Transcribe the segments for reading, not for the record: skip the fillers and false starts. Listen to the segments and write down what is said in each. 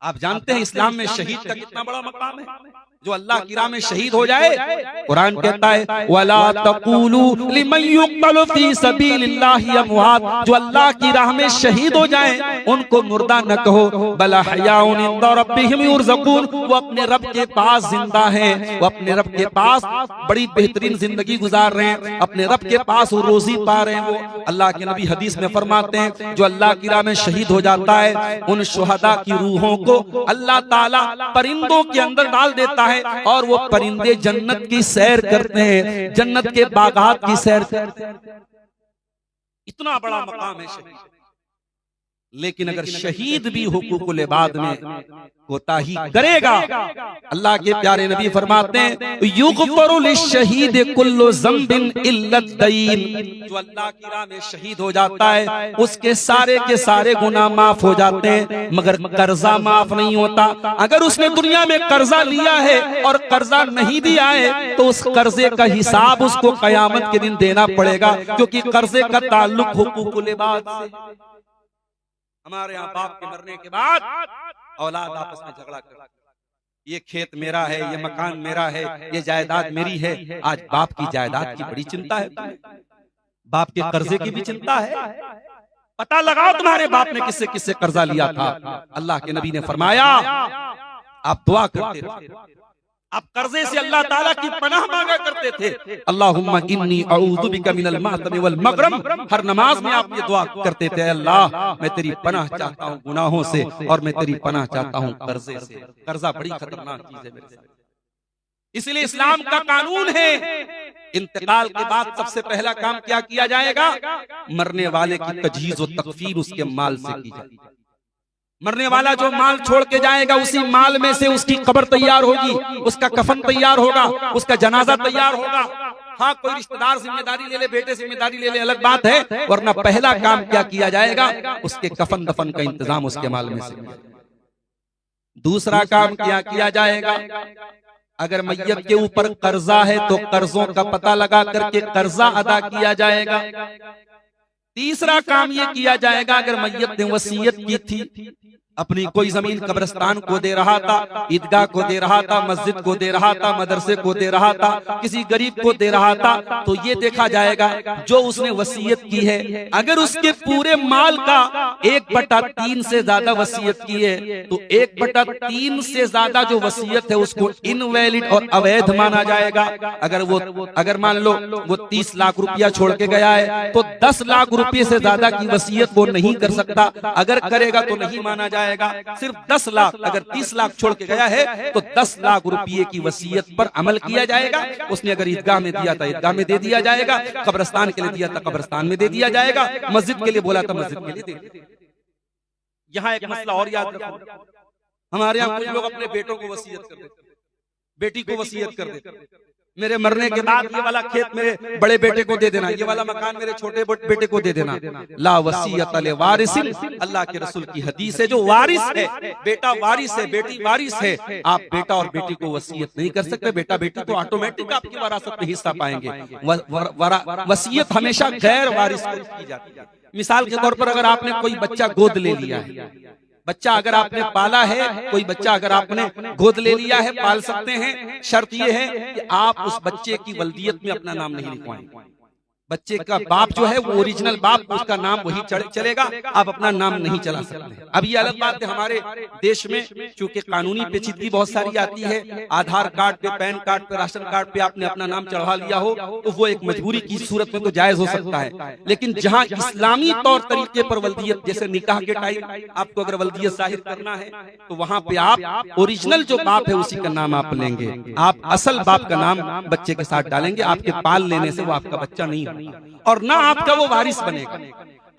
आप जानते हैं इस्लाम में शहीद का कितना बड़ा मकाम है। जो अल्लाह की राह में शहीद हो जाए, कुरान कहता है वला तक़ूलू लिमन युक़तलु फी सबीलिल्लाहि अमवात, जो अल्लाह की राह में शहीद हो जाए उनको मुर्दा न कहो, बल अहयाउन इंदा रब्बिहिम युरज़क़ून, वो अपने रब के पास जिंदा हैं, वो अपने रब के पास बड़ी बेहतरीन जिंदगी गुजार रहे हैं, अपने रब के पास वो रोजी पा रहे हैं। वो अल्लाह के नबी हदीस में फरमाते हैं जो अल्लाह की राह में शहीद हो जाता है उन शुहदा की रूहों को अल्लाह ताला परिंदों के अंदर डाल देता है और वो परिंदे जन्नत की सैर करते हैं, जन्नत के बागात की सैर करते हैं। इतना बड़ा मकाम है शहीद। लेकिन अगर शहीद भी हुकूकुल इबाद में कोताही करेगा, अल्लाह के प्यारे नबी फरमाते हैं युग़फ़रु लिश्शहीद कुल्लु ज़ंबिन इल्ला दईन, जो अल्लाह की राह में शहीद हो जाता है उसके सारे के सारे गुनाह माफ हो जाते हैं, मगर कर्जा माफ नहीं होता। अगर उसने दुनिया में कर्जा लिया है और कर्जा नहीं दिया है तो उस कर्जे का हिसाब उसको क़यामत के दिन देना पड़ेगा, क्योंकि कर्जे का ताल्लुक हुकूकुल इबाद से। हमारे यहाँ बाप के मरने के बाद औलाद आपस में झगड़ा कर, ये खेत मेरा है, ये मकान मेरा है, ये जायदाद मेरी है। आज बाप की जायदाद की बड़ी चिंता है, बाप के कर्जे की भी चिंता है। पता लगाओ तुम्हारे बाप ने किससे किससे कर्जा लिया था। अल्लाह के नबी ने फरमाया आप दुआ करते थे, आप कर्जे से अल्लाह ताला की पनाह मांगा करते थे, अल्लाहुम्मा इन्नी अऊज़ु बिका मिनल मातम वल मगरम। हर नमाज में आप ये दुआ करते थे, अल्लाह मैं तेरी पनाह चाहता हूँ गुनाहों से और मैं तेरी पनाह चाहता हूँ कर्जे से। कर्जा बड़ी खतरनाक चीज है मेरे। इसलिए इस्लाम का कानून है इंतकाल के बाद सबसे पहला काम क्या किया जाएगा, मरने वाले की तजहीज़ व तकफीन उसके माल से की जाएगी। मरने वाला जो माल छोड़ के जाएगा उसी माल में से उसकी कब्र तैयार होगी, उसका कफन तैयार होगा, उसका जनाजा तैयार होगा। हाँ कोई रिश्तेदार जिम्मेदारी ले ले, बेटे जिम्मेदारी ले ले, अलग बात है, वरना पहला काम क्या किया जाएगा, उसके कफन दफन का इंतजाम उसके माल में से। दूसरा काम क्या किया जाएगा, अगर मैयत के ऊपर कर्जा है तो कर्जों का पता लगा करके कर्जा अदा किया जाएगा। तीसरा काम ये किया जाएगा, अगर मैयत ने वसीयत की थी, अपनी कोई जमीन कब्रिस्तान को दे रहा था, ईदगाह को दे रहा था, मस्जिद को दे रहा था, मदरसे को दे रहा था, किसी गरीब को दे रहा था, तो ये देखा जाएगा जो उसने वसीयत की है अगर उसके पूरे माल का 1/3 से ज्यादा वसीयत की है तो 1/3 से ज्यादा जो वसीयत है उसको इनवैलिड और अवैध माना जाएगा। अगर मान लो वो 30 लाख रुपया छोड़ के गया है तो 10 लाख रुपये से ज्यादा की वसीयत वो नहीं कर सकता, अगर करेगा तो नहीं माना जाएगा। सिर्फ 10 लाख, अगर 30 लाख छोड़ के गया है तो 10 लाख रुपये की वसीयत पर अमल किया जाएगा। उसने अगर ईदगाह में दिया था ईदगाह में दे दिया जाएगा, कब्रिस्तान के लिए दिया था कब्रिस्तान में दे दिया जाएगा, मस्जिद के लिए बोला था मस्जिद के लिए दे दिया। यहाँ एक मसला और याद रखो, हमारे यहाँ कुछ लोग अपने बेटों को वसीयत कर देते, बेटी को वसीयत कर देते, मेरे मरने के बाद ये वाला खेत मेरे बड़े बेटे को दे देना, ये वाला मकान मेरे छोटे बेटे को दे देना। ला वसीयत ले वारिसिन, अल्लाह के रसूल की हदीस है, जो वारिस है, बेटा वारिस है, बेटी वारिस है, आप बेटा और बेटी को वसीयत नहीं कर सकते। बेटा बेटी तो ऑटोमेटिक आपकी वरासत में हिस्सा पाएंगे। वसीयत हमेशा गैर वारिस को की जाती है। मिसाल के तौर पर अगर आपने कोई बच्चा गोद ले लिया है, बच्चा अगर आपने पाला है, कोई बच्चा अगर आपने गोद ले लिया है, पाल सकते हैं। शर्त यह है कि आप उस बच्चे की वल्दियत में अपना नाम नहीं लिखवाएंगे। बच्चे का बाप जो है वो ओरिजिनल बाप, उसका नाम वही चलेगा, आप अपना नाम नहीं चला सकते। अब ये अलग बात है, हमारे देश में चूंकि कानूनी पेचीदगी बहुत सारी आती है, आधार कार्ड पे, पैन कार्ड पे, राशन कार्ड पे आपने अपना नाम चढ़ा लिया हो तो वो एक मजबूरी की सूरत में तो जायज हो सकता है। लेकिन जहाँ इस्लामी तौर तरीके पर वल्दियत, जैसे निकाह के टाइम आपको अगर वल्दियत जाहिर करना है तो वहाँ पे आप ओरिजिनल जो बाप है उसी का नाम आप लेंगे, आप असल बाप का नाम बच्चे के साथ डालेंगे। आपके पाल लेने से वो आपका बच्चा नहीं होगा और ना आपका वो वारिस बनेगा।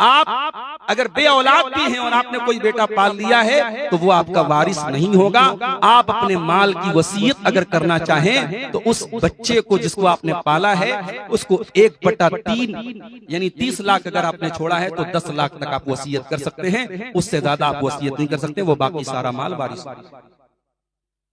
आप अगर बे औलाद भी हैं और आपने कोई बेटा पाल लिया है तो वो आपका वारिस नहीं होगा। आप अपने माल की वसीयत अगर करना चाहें तो उस बच्चे को जिसको आपने पाला है उसको 1/3 यानी 30 लाख अगर आपने छोड़ा है तो 10 लाख तक आप वसीयत कर सकते हैं, उससे ज्यादा आप वसीयत नहीं कर सकते, वो बाकी सारा माल वारिस।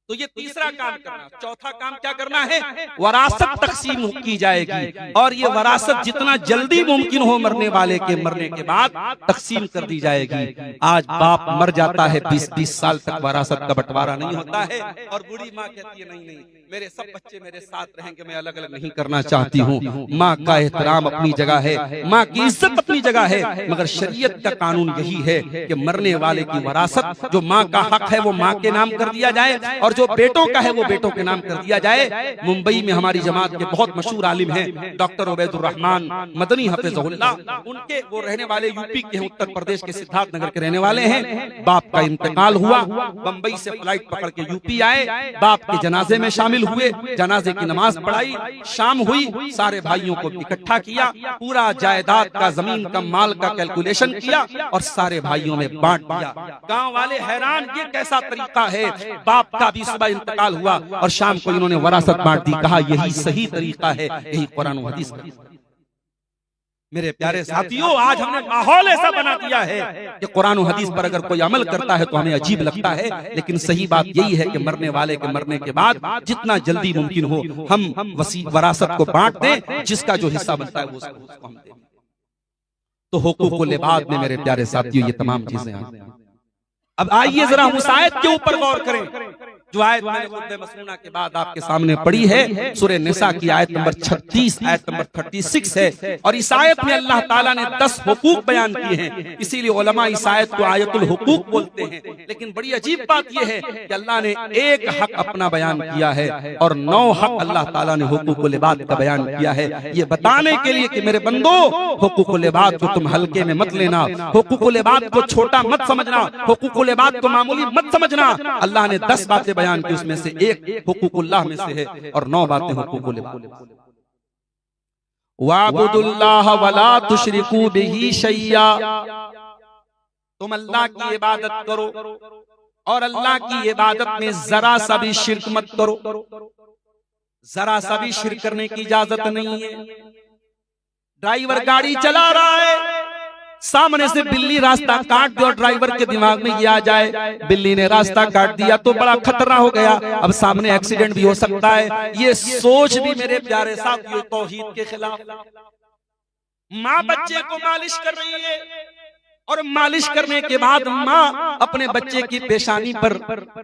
तो ये तीसरा काम करना। चौथा काम क्या करना है? वरासत तकसीम की जाएगी और ये वरासत जितना जल्दी मुमकिन हो मरने वाले के मरने के बाद तकसीम कर दी जाएगी। आज बाप मर जाता है, 20-20 साल तक वरासत का बंटवारा नहीं होता है और बूढ़ी माँ कहती है नहीं मेरे सब बच्चे मेरे साथ रहेंगे, मैं अलग अलग नहीं करना चाहती हूँ। माँ का एहतराम अपनी जगह है, माँ की इज्जत अपनी जगह है, मगर शरीयत का कानून यही है कि मरने वाले की वरासत जो माँ का हक है वो माँ के नाम कर दिया जाए और जो बेटों का है वो बेटों के नाम कर दिया जाए। मुंबई में हमारी जमात के बहुत मशहूर आलिम हैं डॉक्टर उबैदुर रहमान मदनी हफिज़हुल्लाह, उनके वो रहने वाले यूपी के, उत्तर प्रदेश के सिद्धार्थ नगर के रहने वाले हैं। बाप का इंतकाल हुआ, बंबई से फ्लाइट पकड़ के यूपी आए, बाप के जनाजे में शामिल हुए, जनाजे की नमाज पढ़ाई, शाम हुई, सारे भाइयों को इकट्ठा किया, पूरा जायदाद का, जमीन का, माल का कैलकुलेशन किया और सारे भाइयों में बांट दिया। गांव वाले हैरान, ये कैसा तरीका है? बाप का भी सुबह इंतकाल हुआ और शाम को इन्होंने वरासत बांट दी। कहा यही सही तरीका है, यही कुरान और हदीस का। मेरे प्यारे साथियों, आज हमने माहौल ऐसा बना दिया है कि कुरान और हदीस पर अगर कोई अमल करता है तो हमें अजीब लगता है, लेकिन सही बात यही है कि मरने वाले के मरने के बाद जितना जल्दी मुमकिन हो हम वरासत को बांट दें, जिसका जो हिस्सा बनता है वो उसको हम दें। तो हुकूकुल इबाद में मेरे प्यारे साथियों ये तमाम चीजें आती हैं। अब आइए जरा उस आयत के ऊपर गौर करें जो आयत मैंने खुतबे मसनूना के बाद आपके सामने पढ़ी है। सूरह निसा की आयत नंबर 36, आयत नंबर 36 है और इस आयत में अल्लाह ताला ने 10 हुकूक बयान किए हैं, इसीलिए उलमा इस आयत को आयतुल हुकूक बोलते हैं। लेकिन बड़ी अजीब बात यह है कि अल्लाह ने एक हक अपना बयान किया है और 9 हक अल्लाह ताला ने हुकूकुल इबाद का बयान किया है, ये बताने के लिए कि मेरे बंदो, हुकूकुल इबाद को तुम हल्के में मत लेना, हुकूकुल इबाद को छोटा मत समझना, हुकूकुल इबाद को मामूली मत समझना। अल्लाह ने 10 बातें बयान की, उसमें से एक हुकूकुल्लाह में से है और 9 बातें हुकूकुल इबाद। वाबुदुल्लाह वला तुशरिकू बिही शैया, तुम अल्लाह की इबादत करो और अल्लाह की इबादत में जरा सा भी शिर्क मत करो। जरा सा भी शिर्क करने की इजाजत नहीं है। ड्राइवर गाड़ी चला रहा है, सामने से बिल्ली रास्ता काट दे और ड्राइवर के दिमाग में ये आ जाए बिल्ली ने रास्ता काट दिया तो बड़ा खतरा हो गया, अब सामने एक्सीडेंट भी हो सकता है। ये सोच भी मेरे प्यारे साथियों तौहीद के खिलाफ। माँ बच्चे को मालिश कर रही है और मालिश करने के बाद माँ अपने बच्चे की पेशानी पर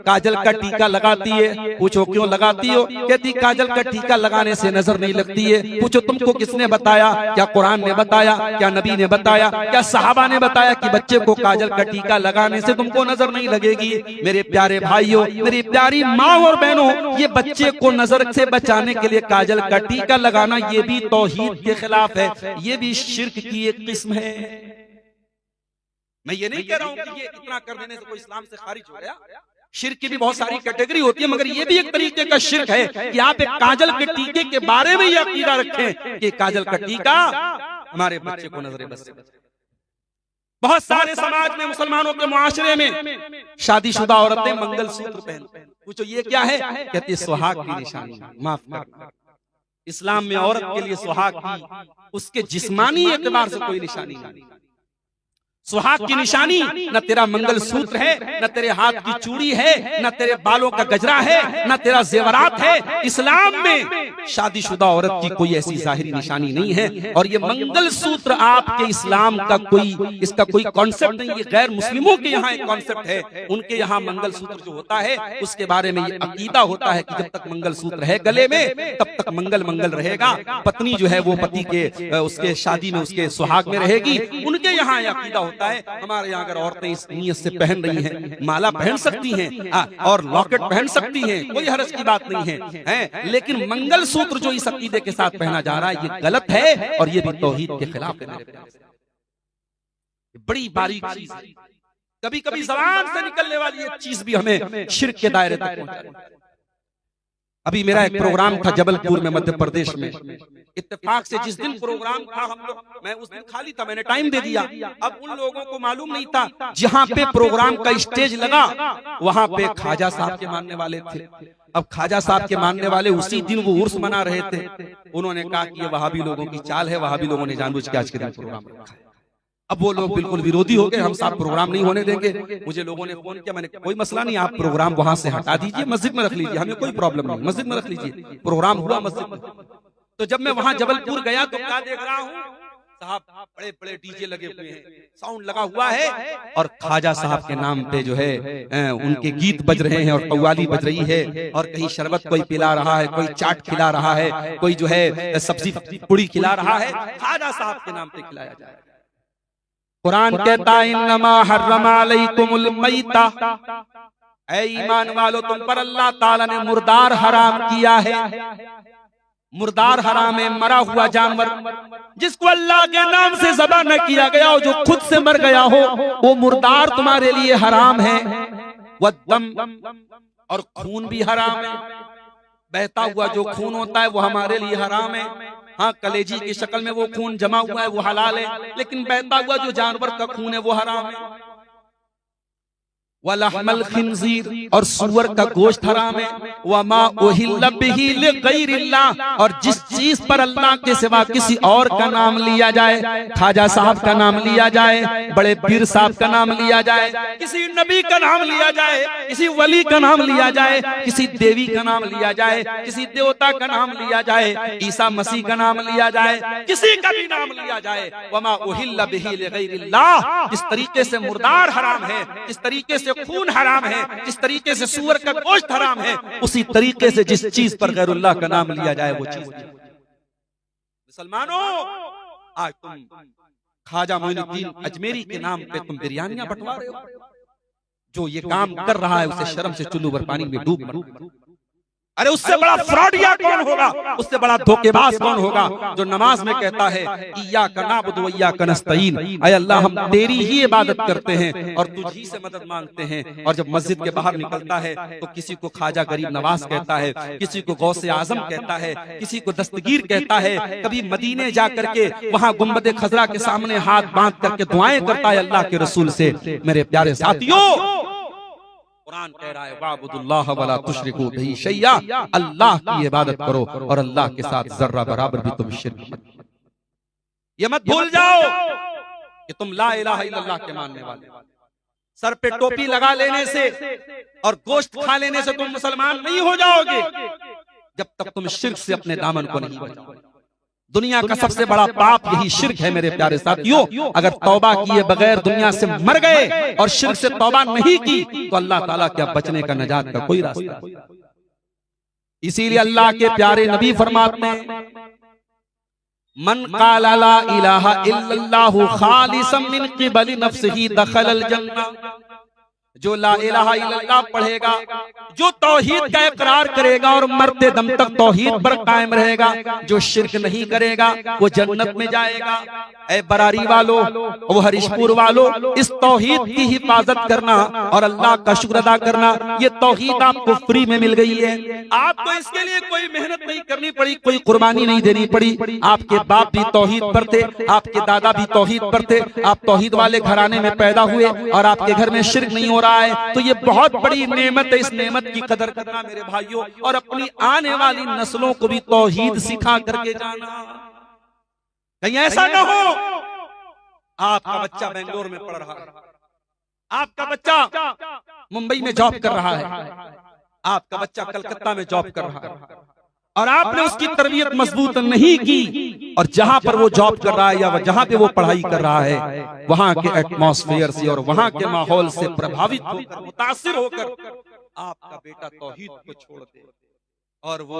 काजल का टीका लगाती है। पूछो क्यों लगाती हो? कहती काजल का टीका लगाने से नजर नहीं लगती है। पूछो तुमको किसने बताया? क्या कुरान ने बताया? क्या नबी ने बताया? क्या सहाबा ने बताया कि बच्चे को काजल का टीका लगाने से तुमको नजर नहीं लगेगी? मेरे प्यारे भाइयों, मेरी प्यारी माँ और बहनों, ये बच्चे को नजर से बचाने के लिए काजल का टीका लगाना ये भी तौहीद के खिलाफ है, ये भी शिर्क की एक किस्म है। मैं ये नहीं कह रहा हूं कि ये इतना कर देने से कोई इस्लाम से खारिज हो गया। शिर्क की भी बहुत सारी कैटेगरी होती है, मगर ये भी एक तरीके का शिर्क है कि आप एक काजल के टीके के बारे में ये अकीदा रखें कि काजल का टीका हमारे बच्चे को नजर बस से बचाए। बहुत सारे समाज में, मुसलमानों के मुआशरे में शादीशुदा औरतें मंगलसूत्र पहनती हैं। पूछो ये क्या है? कहती है सुहाग की निशानी। माफ करना, इस्लाम में औरत के लिए सुहाग की उसके जिस्मानी एतबार से कोई निशानी नहीं। सुहाग की निशानी न तेरा मंगलसूत्र है, न तेरे हाथ की चूड़ी है, न तेरे बालों का गजरा है, न तेरा जेवरात है। इस्लाम में शादीशुदा औरत की कोई ऐसी जाहिरी निशानी नहीं है और ये मंगलसूत्र आपके इस्लाम का कोई, इसका कोई कॉन्सेप्ट नहीं। ये गैर मुस्लिमों के यहाँ एक कॉन्सेप्ट है। उनके यहाँ मंगलसूत्र जो होता है उसके बारे में ये अकीदा होता है कि जब तक मंगलसूत्र है गले में तब तक मंगल मंगल रहेगा। पत्नी जो है वो पति के उसके शादी में उसके सुहाग में रहेगी। उनके यहाँ यह अकीदा है। हमारे यहाँ अगर औरतें इस नीयत से पहन रही हैं, माला पहन सकती हैं और लॉकेट पहन सकती हैं, कोई हर्ज की बात नहीं है, लेकिन मंगलसूत्र जो इस अकीदे के साथ पहना जा रहा है ये गलत है और ये भी तौहीद के खिलाफ है। बड़ी बारीक चीज है, कभी कभी ज़बान से निकलने वाली ये चीज भी हमें शिर्क के दायरे तक पहुंचा। अभी मेरा एक प्रोग्राम था जबलपुर में, मध्य प्रदेश में। इत्तेफाक से जिस दिन प्रोग्राम था हम लोग, मैं उस दिन खाली था, मैंने टाइम दे दिया। अब उन लोगों को मालूम नहीं था जहाँ पे प्रोग्राम का स्टेज लगा वहां पे ख्वाजा साहब के मानने वाले थे। अब ख्वाजा साहब के मानने वाले उसी दिन वो उर्स मना रहे थे। उन्होंने कहा कि ये वहाबी लोगों की चाल है, वहाबी लोगों ने जानबूझ के आज के दिन प्रोग्राम रखा है। अब वो लोग बिल्कुल विरोधी हो गए, हम साहब प्रोग्राम नहीं होने देंगे। मुझे लोगों ने फोन किया, मैंने कोई मसला नहीं, आप प्रोग्राम वहां से हटा दीजिए, मस्जिद में रख लीजिए, हमें कोई प्रॉब्लम नहीं, मस्जिद में रख लीजिए। प्रोग्राम हुआ मस्जिद में। तो जब मैं वहां जबलपुर गया तो क्या देख रहा हूँ साहब, बड़े बड़े डीजे लगे हुए हैं, साउंड लगा हुआ है, और ख्वाजा साहब के नाम पे जो है उनके गीत बज रहे हैं और कव्वाली बज रही है, और कहीं शरबत कोई पिला रहा है, कोई चाट खिला रहा है, कोई जो है सब्जी पूड़ी खिला रहा है, ख्वाजा साहब के नाम पे खिलाया जाए। कुरान कहता है इन्नमा हर्रमा अलैकुमुल मैता, ऐ ईमान वालो तुम पर अल्लाह ताला ने मुर्दार हराम किया है। मुर्दार हराम है, मरा हुआ जानवर जिसको अल्लाह के नाम से ज़बह न किया गया हो, जो खुद से मर गया हो, वो मुर्दार तुम्हारे लिए हराम है। वद्दम, और खून भी हराम है, बहता हुआ जो खून होता है वो हमारे लिए हराम है। हाँ, कलेजी की शक्ल में वो खून जमा हुआ है वो हलाल है, लेकिन बहता हुआ जो जानवर का खून है वो हराम है। वलहमल खिंजीर, और सूअर का गोश्त हराम है। वमा उहिल्ल बिही लिगैरिल्लाह, और जिस चीज पर अल्लाह के सिवा किसी और का नाम लिया जाए, ख्वाजा साहब का नाम लिया जाए, बड़े पीर साहब का नाम लिया जाए, किसी नबी का नाम लिया जाए, किसी वली का नाम लिया जाए, किसी देवी का नाम लिया जाए, किसी देवता का नाम लिया जाए, ईसा मसीह का नाम लिया जाए, किसी का भी नाम लिया जाए, वमा उहिल्ल बिही लिगैरिल्लाह, जिस तरीके से मुर्दार हराम है, जिस तरीके से खून हराम है, जिस तरीके से सूअर का गोश्त हराम है, उसी तरीके से जिस चीज पर गैरुल्लाह का नाम लिया जाए वो चीज। मुसलमानों, आज तुम ख्वाजा मोइनुद्दीन अजमेरी के नाम पे तुम बिरयानियां बंटवा रहे हो। जो ये काम कर रहा है उसे शर्म से चुल्लू भर पानी में डूब मरो। अरे उससे बड़ा फ्रॉडिया कौन होगा, उससे बड़ा धोखेबाज कौन होगा जो नमाज में कहता है इय्याका नअबुदु व इय्याका नस्तईन, ऐ अल्लाह हम तेरी ही इबादत करते हैं और तुझी से मदद मांगते हैं। और जब मस्जिद के बाहर निकलता है तो किसी को ख्वाजा गरीब नवाज कहता है, किसी को गौसे आजम कहता है, किसी को दस्तगीर कहता है। कभी मदीने जा करके वहां गुंबद खजरा के सामने हाथ बांध करके दुआएं करता है अल्लाह के रसूल से। मेरे प्यारे साथियों, कुरान कह रहा है वाबुदुल्लाह वला तुशरिकू बिही शैया, अल्लाह की इबादत करो और अल्लाह के साथ जर्रा बराबर भी तुम शिर्क मत। ये मत भूल जाओ कि तुम ला इलाहा इल्लल्लाह के मानने वाले। सर पे टोपी लगा लेने से और गोश्त खा लेने से तुम मुसलमान नहीं हो जाओगे जब तक तुम शिर्क से अपने दामन को नहीं बचाओगे। दुनिया का सबसे बड़ा पाप यही शिर्क है मेरे प्यारे साथियों। अगर तौबा किए बगैर दुनिया से मर गए और शिर्क से तौबा नहीं की तो अल्लाह ताला क्या बचने का, नजात का कोई रास्ता नहीं। इसीलिए अल्लाह के प्यारे नबी फरमाते हैं मन क़ाला ला इलाहा इल्लल्लाहु खालिसन मिन क़िबली नफ्सिही दखलल जन्नह, जो ला इलाहा इल्लल्लाह पढ़ेगा, जो तौहीद का इकरार करेगा और मरते दम तक तौहीद पर कायम रहेगा, जो शिर्क नहीं करेगा वो जन्नत में जाएगा। ऐ बरारी वालों, वो हरिशपुर वालों, इस तौहीद की हिफाजत करना और अल्लाह का शुक्र अदा करना, ये तौहीद आपको फ्री में मिल गई है। आपको इसके लिए कोई मेहनत नहीं करनी पड़ी, कोई कुर्बानी नहीं देनी पड़ी। आपके बाप भी तौहीद पर थे, आपके दादा भी तौहीद पर थे, आप तौहीद वाले घराने में पैदा हुए और आपके घर में शिर्क नहीं हो रहा है, तो ये बहुत बड़ी नेमत है। इस नेमत की कदर करना मेरे भाइयों, और अपनी आने वाली नस्लों को भी तौहीद सिखा करके जाना। कहीं ऐसा ना हो आपका बच्चा बेंगलोर में पढ़ रहा है, आपका बच्चा मुंबई में जॉब कर रहा है, आपका बच्चा कलकत्ता में जॉब कर रहा है और आपने उसकी तरबियत मजबूत नहीं की, और जहां पर वो जॉब कर रहा है या जहां पे वो पढ़ाई कर रहा है वहां के एटमॉस्फेयर से और वहां के माहौल से प्रभावित होकर, मुतासिर होकर आपका बेटा तौहीद को छोड़ दे और वो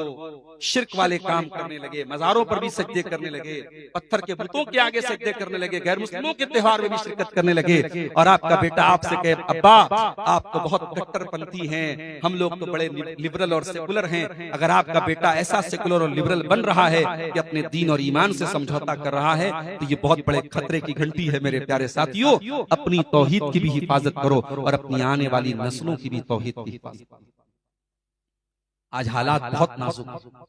शिर्क वाले काम करने लगे, मज़ारों पर भी सजदे करने लगे, पत्थर के बुतों के आगे सजदे करने लगे, गैर मुस्लिमों के त्योहार में भी शिरकत करने लगे, और आपका बेटा आपसे कहे अब्बा आप तो बहुत कट्टरपंथी हैं, हम लोग तो बड़े लिबरल और सेकुलर हैं। अगर आपका बेटा ऐसा सेकुलर और लिबरल बन रहा है कि अपने दीन और ईमान से समझौता कर रहा है तो ये बहुत बड़े खतरे की घंटी है। मेरे प्यारे साथियों, अपनी तौहीद की भी हिफाजत करो और अपनी आने वाली नस्लों की भी तौहीद की हिफाजत करो। आज हालात बहुत नाजुक हैं।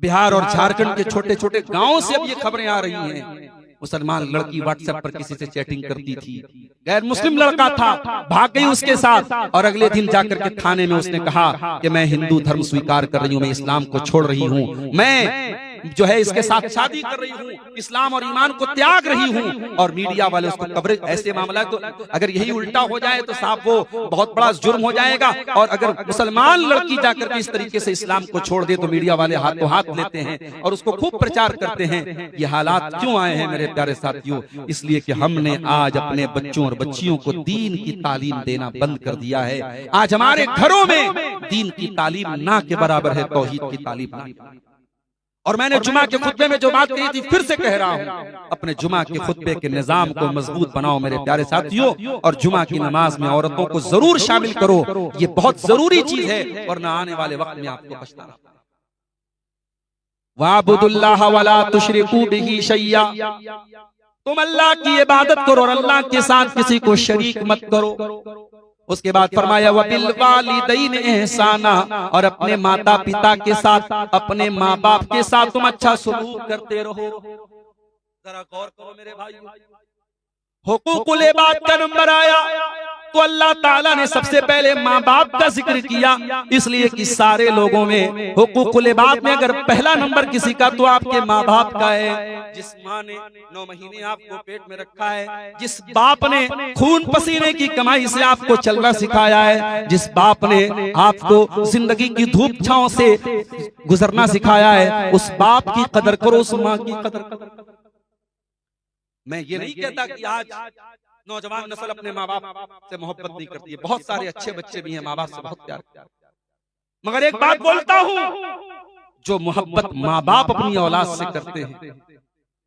बिहार और झारखंड के छोटे छोटे गांवों से अब ये खबरें आ रही हैं, मुसलमान लड़की व्हाट्सएप पर किसी से चैटिंग करती थी, गैर मुस्लिम लड़का था, भाग गई उसके साथ और अगले दिन जाकर के थाने में उसने कहा कि मैं हिंदू धर्म स्वीकार कर रही हूं, मैं इस्लाम को छोड़ रही हूं, मैं जो है इसके साथ शादी कर रही हूँ, इस्लाम और ईमान को त्याग रही हूँ, और मीडिया वाले उसको कवरेज, ऐसे मामला है। तो अगर यही उल्टा हो जाए तो साहब वो बहुत बड़ा जुर्म हो जाएगा। और अगर मुसलमान लड़की जाकर के इस तरीके से इस्लाम को छोड़ दे तो मीडिया वाले हाथों हाथ लेते हैं और उसको खूब प्रचार करते हैं। ये हालात क्यों आए हैं मेरे प्यारे साथियों? इसलिए कि हमने आज अपने बच्चों और बच्चियों को दीन की तालीम देना बंद कर दिया है। आज हमारे घरों में दीन की तालीम ना के बराबर है तौहीद की तालीम। और मैंने जुमा के खुतबे में जो बात कही थी फिर से कह रहा हूं, अपने जुमा के खुतबे के निजाम को मजबूत बनाओ मेरे प्यारे साथियों, और जुमा की नमाज में औरतों को जरूर शामिल करो। ये बहुत जरूरी चीज है, वरना आने वाले वक्त में आपको पछताना। वाबुदुल्लाह वला तुशरिकू बिही शैया, तुम अल्लाह की इबादत करो और अल्लाह के साथ किसी को शरीक मत करो। उसके बाद फरमाया वबिल वालिदैन एहसाना, और अपने माता पिता के साथ, अपने माँ बाप के साथ तुम अच्छा सलूक करते रहो। जरा गौर करो मेरे भाइयों, हुकूकुल इबाद का नंबर आया तो अल्लाह ताला ने सबसे पहले माँ बाप का जिक्र किया, इसलिए कि सारे लोगों में हुकूकुल इबाद में अगर पहला नंबर किसी का तो आपके माँ बाप का है। जिस माँ ने 9 महीने आपको पेट में रखा है, जिस बाप ने खून पसीने की कमाई से आपको चलना सिखाया है, जिस बाप ने आपको जिंदगी की धूप छांव से गुजरना सिखाया है, उस बाप की कदर करो, उस माँ की कदर करो। मैं ये नहीं कहता कि आज नौजवान नस्ल अपने माँ बाप से मोहब्बत नहीं करती है, बहुत सारे अच्छे बच्चे भी हैं माँ बाप से बहुत प्यार करते हैं। मगर एक बात बोलता हूँ, जो मोहब्बत माँ बाप अपनी औलाद से करते हैं,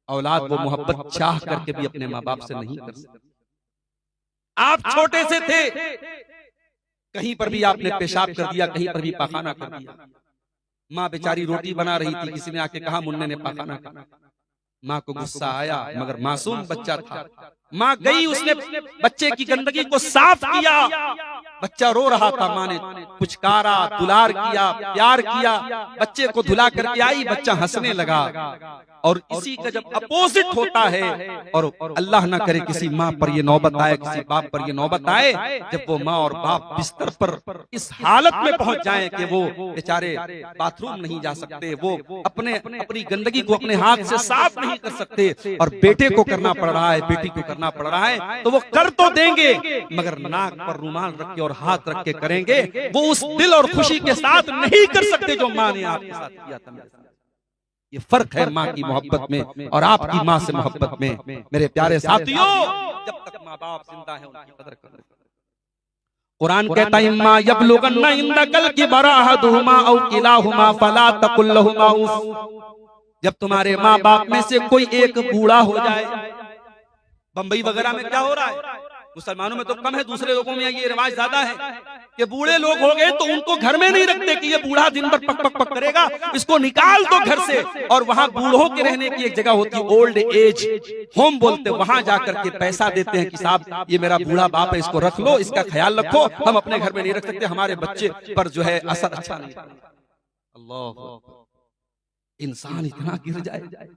औलाद वो मोहब्बत चाह करके भी अपने माँ बाप से नहीं कर सकते। आप छोटे से थे, कहीं पर भी आपने पेशाब कर दिया, कहीं पर भी पाखाना कर दिया, माँ बेचारी रोटी बना रही थी, किसी ने आके कहा मुन्ने ने पाखाना करा, माँ को गुस्सा आया, मगर मासूम बच्चा था, माँ गई, उसने बच्चे की गंदगी को साफ किया, बच्चा रो रहा था, माँ ने पुचकारा, दुलार किया, प्यार किया, बच्चे को धुला करके आई, बच्चा हंसने लगा। और इसी का जब अपोजिट होता है, और अल्लाह ना करे किसी माँ पर ये नौबत आए, किसी बाप पर ये नौबत आए, जब वो माँ और बाप बिस्तर पर इस हालत में पहुंच जाएं कि वो बेचारे बाथरूम नहीं जा सकते, वो अपनी गंदगी को अपने हाथ से साफ नहीं कर सकते, और बेटे को करना पड़ रहा है, बेटी को करना पड़ रहा है, तो वो कर तो देंगे मगर नाक पर रुमाल रख के और हाथ रख के करेंगे, वो उस दिल और खुशी के साथ नहीं कर सकते जो माँ ने आपके साथ किया था। ये फर्क है माँ की मोहब्बत में और आपकी माँ से मोहब्बत में। मेरे प्यारे साथियों, जब तक माँ बाप जिंदा है उनकी कदर करें। कुरान कहता है इम्मा यबलुगन्ना इंदकल किबरा अहदुहुमा औ किलाहुमा फला तकुल लहुमा उफ, जब तुम्हारे माँ बाप में से कोई एक बूढ़ा हो जाए। बंबई वगैरह में क्या हो रहा है, मुसलमानों में तो कम है, दूसरे लोगों में ये रिवाज ज्यादा है कि बूढ़े लोग हो गए तो उनको घर में नहीं रखते कि ये बूढ़ा दिन भर पक पक पक करेगा, इसको निकाल दो घर से। और वहां बूढ़ों के रहने की एक जगह होती है, ओल्ड एज होम बोलते, वहां जाकर के पैसा देते हैं कि साहब ये मेरा बूढ़ा बाप है, इसको रख लो, इसका ख्याल रखो, हम अपने घर में नहीं रख सकते, हमारे बच्चे पर जो है असर अच्छा नहीं। अल्लाह, इंसान इतना गिर जाए,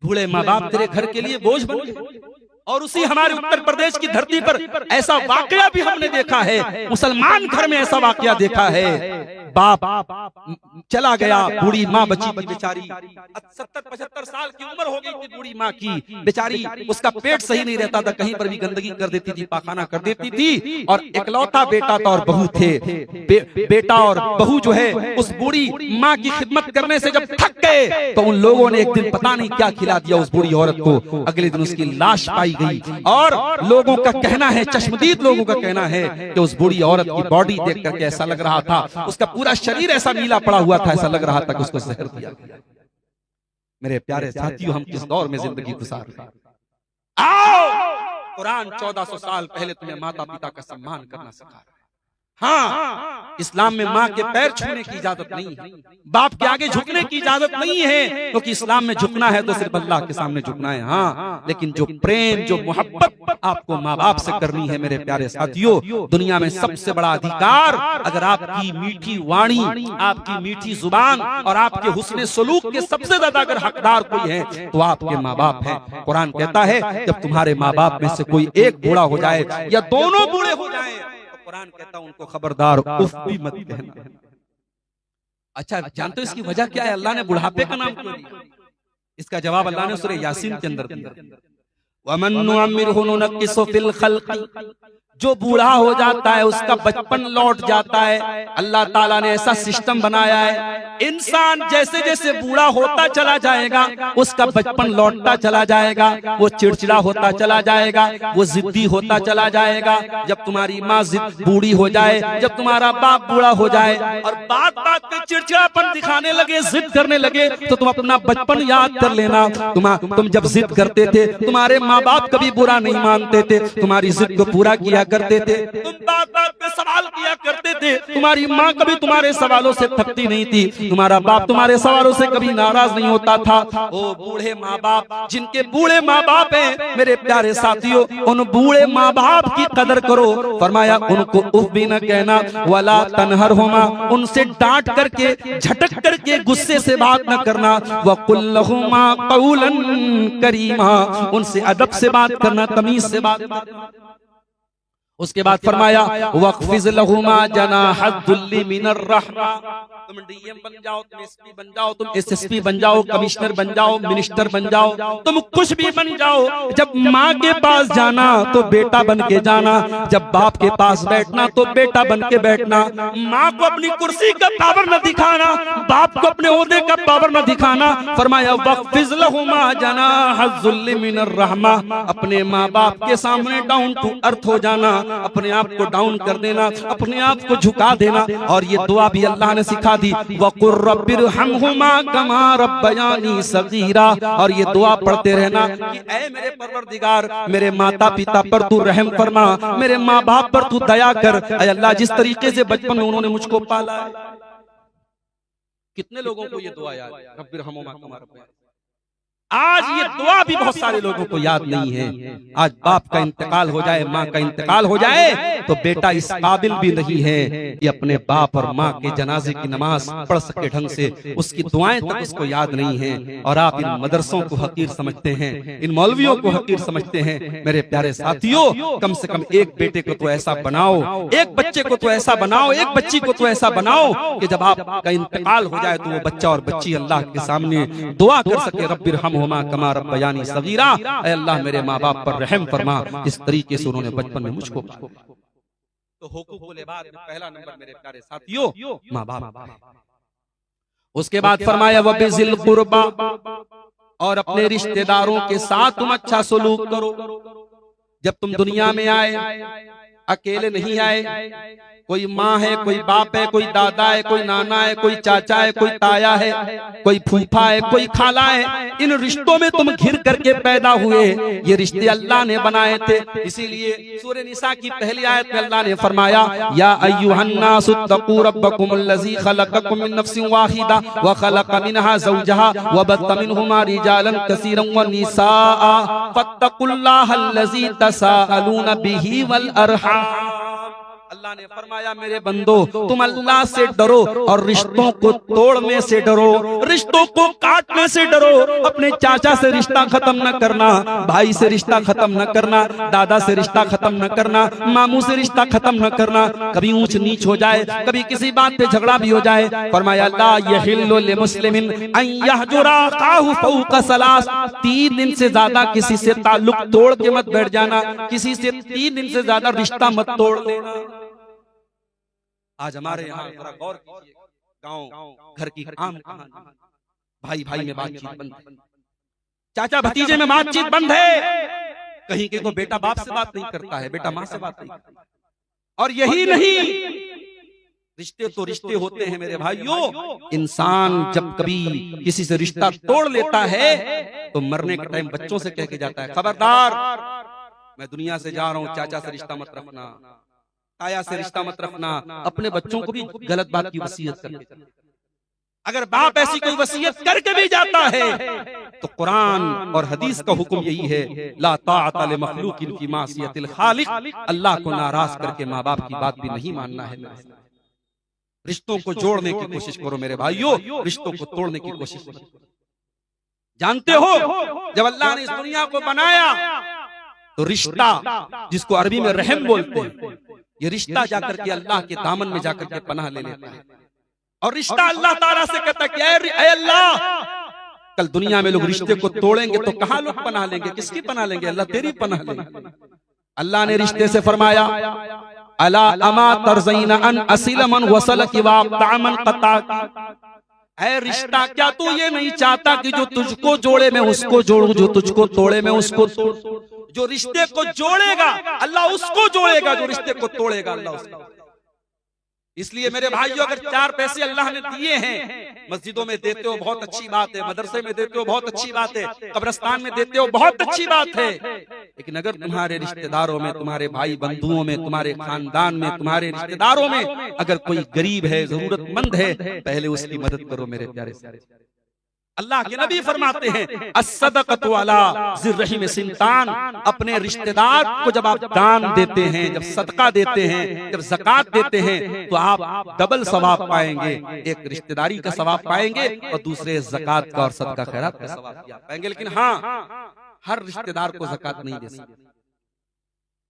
बूढ़े माँ बाप तेरे घर के लिए बोझ बन गए। और उसी हमारे उत्तर प्रदेश की धरती पर ऐसा वाकया भी हमने देखा है, मुसलमान घर में ऐसा वाकया देखा है, बाप चला गया, बूढ़ी माँ बची बेचारी, 70-75 साल की उम्र हो गई थी बूढ़ी माँ की, बेचारी उसका पेट सही नहीं रहता था, कहीं पर भी गंदगी कर देती थी, पाखाना कर देती थी, और इकलौता बेटा था और बहू थे। बेटा और बहू जो है उस बूढ़ी माँ की खिदमत करने से जब थक गए तो उन लोगों ने एक दिन पता नहीं क्या खिला दिया उस बूढ़ी औरत को। अगले दिन उसकी लाश पाई गई, और लोगों का कहना है, चश्मदीद लोगों का कहना है कि उस बूढ़ी औरत की बॉडी देख करके ऐसा लग रहा था, उसका पूरा शरीर ऐसा नीला पड़ा हुआ था, ऐसा लग रहा था कि उसको जहर दिया गया। मेरे प्यारे साथियों, हम किस दौर में जिंदगी गुजार रहे हैं? आओ, कुरान 1400 साल पहले तुम्हें माता पिता का सम्मान करना सिखा रहा है। हाँ, इस्लाम में माँ के पैर छूने की इजाजत नहीं है, बाप के आगे झुकने की इजाजत नहीं है, क्योंकि इस्लाम में झुकना है तो सिर्फ अल्लाह के सामने झुकना है। हाँ, लेकिन जो प्रेम, जो मोहब्बत आपको माँ बाप से करनी है मेरे प्यारे साथियों, दुनिया में सबसे बड़ा अधिकार, अगर आपकी मीठी वाणी, आपकी मीठी जुबान और आपके हुस्ने सलूक के सबसे ज्यादा अगर हकदार कोई है तो आपके माँ बाप है। कुरान कहता है जब तुम्हारे माँ बाप में से कोई एक बूढ़ा हो जाए या दोनों बूढ़े हो जाए, कुरान कहता उनको खबरदार उफ भी मत कहना। अच्छा, जानते हो इसकी वजह क्या है? अल्लाह ने बुढ़ापे का नाम क्यों दिया? इसका जवाब अल्लाह ने सूरह यासीन के अंदर दिया। वमन नुअम्मिरहु नुनक्किसु फिल खल्क़, जो बूढ़ा हो जाता है उसका बचपन लौट जाता है। अल्लाह ताला ने ऐसा सिस्टम बनाया है, इंसान जैसे जैसे बूढ़ा होता चला जाएगा उसका बचपन लौटता चला जाएगा, वो चिड़चिड़ा होता चला जाएगा, वो जिद्दी होता चला जाएगा। जब तुम्हारी माँ बूढ़ी हो जाए, जब तुम्हारा बाप बूढ़ा हो जाए और बात बात पे चिड़चिड़ापन दिखाने लगे, जिद करने लगे, तो तुम अपना बचपन याद कर लेना। तुम जब जिद करते थे तुम्हारे माँ बाप कभी बुरा नहीं मानते थे, तुम्हारी जिद को पूरा किया करते थे, तुम बात बात पे सवाल किया करते थे, तुम्हारी माँ कभी तुम्हारे सवालों से थकती नहीं थी, तुम्हारा बाप तुम्हारे सवालों से कभी नाराज नहीं होता था। ओ बूढ़े माँ बाप, जिनके बूढ़े माँ बाप हैं, मेरे प्यारे साथियों, उन बूढ़े माँ बाप की कदर करो। फरमाया उनको उफ भी न कहना, वला तनहरहुमा, उनसे डांट करके झटक करके गुस्से से बात न करना, वकुल लहुमा कौलन करीमा, उनसे अदब से बात करना, तमीज से बात करना। उसके बाद फरमाया वक़्फ़िज़ लहुमा जनाहद्दुल्ली मिनर रहमा, तुम डीएम बन जाओ, तुम एसपी बन जाओ, तुम एसएसपी बन जाओ, कमिश्नर बन जाओ, मिनिस्टर बन जाओ, तुम कुछ भी बन जाओ, जब माँ के पास जाना तो बेटा बन के जाना, जब बाप के पास बैठना तो बेटा बन के बैठना। माँ को अपनी कुर्सी का पावर न दिखाना, बाप को अपने ओहदे का पावर न दिखाना। फरमाया वक़्फ़िज़ लहुमा जनाहद्दुल्ली मिनर रहमा, अपने माँ बाप के सामने डाउन टू अर्थ हो जाना, अपने आप को डाउन कर देना, अपने आप को झुका देना। और ये दुआ भी अल्लाह ने सिखा दी, वक़ुर रब्बिरहमहुमा कमा रब्बयानी सगीरा, और ये दुआ पढ़ते रहना कि ऐ मेरे परवरदिगार, मेरे माता पिता पर तू रहम फरमा, मेरे माँ बाप पर तू दया कर। ऐ अल्लाह, जिस तरीके से बचपन में उन्होंने मुझको पाला है। कितने लोगों को ये दुआ याद है, रब्बिरहमहुमा कमा रब्बयानी? आज ये दुआ भी बहुत सारे लोगों को याद नहीं है। आज बाप का इंतकाल हो जाए, माँ का इंतकाल हो जाए तो बेटा इस काबिल भी नहीं है कि अपने बाप और माँ के जनाजे की नमाज पढ़ सके ढंग से, उसकी दुआएं तक उसको याद नहीं है। और आप इन मदरसों को हकीर समझते हैं, इन मौलवियों को हकीर समझते हैं। मेरे प्यारे साथियों, कम से कम एक बेटे को तो ऐसा बनाओ, एक बच्चे को तो ऐसा बनाओ, एक बच्ची को तो ऐसा बनाओ कि जब आपका इंतकाल हो जाए तो वो बच्चा और बच्ची अल्लाह के सामने दुआ कर सके, रब्बिरहम हुमा कमा रब्बयानी सगीरा, ऐ अल्लाह मेरे माँ बाप पर रहम फरमा, इस तरीके से उन्होंने बचपन में मुझको। तो हुकूकुल इबाद में पहला नंबर मेरे प्यारे साथियों माँ बाप। उसके बाद फरमाया वबिज़िल कुर्बा, और अपने रिश्तेदारों के साथ तुम अच्छा सलूक करो। जब तुम दुनिया में आए अकेले नहीं आए, कोई माँ है, कोई बाप है, कोई दादा है, कोई नाना है, कोई चाचा है, कोई ताया है, कोई फूफा है, कोई खाला है। इन रिश्तों में तुम घिर करके पैदा हुए, ये रिश्ते अल्लाह ने बनाए थे। इसीलिए सूरह निसा की पहली आयत में अल्लाह ने फरमाया, या अय्युहन्नासु तक़ू रब्बकुमुल्लज़ी खलक़कुम मिन नफ्सिन वाहिदा व खलक़ मिनहा ज़ौजहा व बत्त मिनहुमा रिजालन कसीरन व निसाअ फत्तक़ुल्लाहल्लज़ी तसाअलून बिही वल अरहाम। अल्लाह ने फरमाया मेरे बंदो, तुम अल्लाह से डरो और रिश्तों को तोड़ने से डरो, रिश्तों को काटने से डरो। अपने चाचा से रिश्ता खत्म न करना, भाई से रिश्ता खत्म न करना, दादा से रिश्ता खत्म न करना, मामू से रिश्ता खत्म न करना। कभी ऊंच नीच हो जाए, कभी किसी बात पे झगड़ा भी हो जाए, फरमाया ला यहिल्लु लिमुस्लिमिन अन यहजुरा अखाहु फौqa सलास, 3 दिन से ज्यादा किसी से ताल्लुक तोड़ के मत बैठ जाना, किसी से 3 दिन से ज्यादा रिश्ता मत तोड़ लेना। आज हमारे यहाँ थोड़ा गौर कीजिए, गांव घर की आम कहानी, भाई भाई में बातचीत बंद है, चाचा भतीजे में बातचीत बंद है, कहीं के को बेटा बाप से बात नहीं करता है, बेटा माँ से बात नहीं करता। और यही नहीं, रिश्ते तो रिश्ते होते हैं मेरे भाइयों। इंसान जब कभी किसी से रिश्ता तोड़ लेता है तो मरने के टाइम बच्चों से कह के जाता है, खबरदार मैं दुनिया से जा रहा हूँ, चाचा से रिश्ता मत रखना, ताया से रिश्ता मत रखना। अपने बच्चों को भी गलत बात की वसीयत करके, अगर बाप ऐसी कोई वसीयत करके भी जाता है तो कुरान और हदीस का हुक्म यही है, ला ताअता लि मखलूकिन फी मासियतिल खालिक, अल्लाह को नाराज करके माँ बाप की बात भी नहीं मानना है। रिश्तों को जोड़ने की कोशिश करो मेरे भाइयों, रिश्तों को तोड़ने की कोशिश करो। जानते हो जब अल्लाह ने इस दुनिया को बनाया तो रिश्ता, जिसको अरबी में रहम बोलते हैं, ये रिश्ता जाकर के अल्लाह के दामन में जाकर के पनाह ले लेता है। और रिश्ता अल्लाह ताला से कहता है कि ऐ अल्लाह, कल दुनिया में लोग रिश्ते को तोड़ेंगे तो कहां लोग पनाह लेंगे, किसकी पनाह लेंगे? अल्लाह तेरी पनाह लेंगे। अल्लाह ने रिश्ते से फरमाया अला अमा तरज़ीना अन असिल मन वसल की वाक़तामन क़ता। ऐ रिश्ता, क्या तू ये नहीं चाहता कि जो तुझको जोड़े मैं उसको जोड़ूं, जो तुझको तोड़े मैं उसको तोड़। जो रिश्ते को जोड़ेगा अल्लाह उसको जोड़ेगा, जो रिश्ते को तोड़ेगा अल्लाह उसको। इसलिए मेरे भाइयों, अगर 4 पैसे अल्लाह ने दिए हैं, मस्जिदों में देते हो बहुत अच्छी बात है, मदरसे में देते हो बहुत अच्छी बात है, कब्रिस्तान में देते हो बहुत अच्छी बात है, लेकिन अगर तुम्हारे रिश्तेदारों में, तुम्हारे भाई बंधुओं में, तुम्हारे खानदान में, तुम्हारे रिश्तेदारों में अगर कोई गरीब है, जरूरतमंद है, पहले उसकी मदद करो मेरे प्यारे से। अल्लाह के नबी फरमाते हैं अस्सदक़तु अला ज़िर्रहिम सिंतान। अपने रिश्तेदार को जब आप दान देते हैं, जब सदका देते हैं, जब ज़कात देते हैं, तो आप डबल सवाब पाएंगे। एक रिश्तेदारी का सवाब पाएंगे और दूसरे ज़कात का और सदका खैरात का सवाब पाएंगे। लेकिन हाँ, हर रिश्तेदार को ज़कात नहीं दे सकता।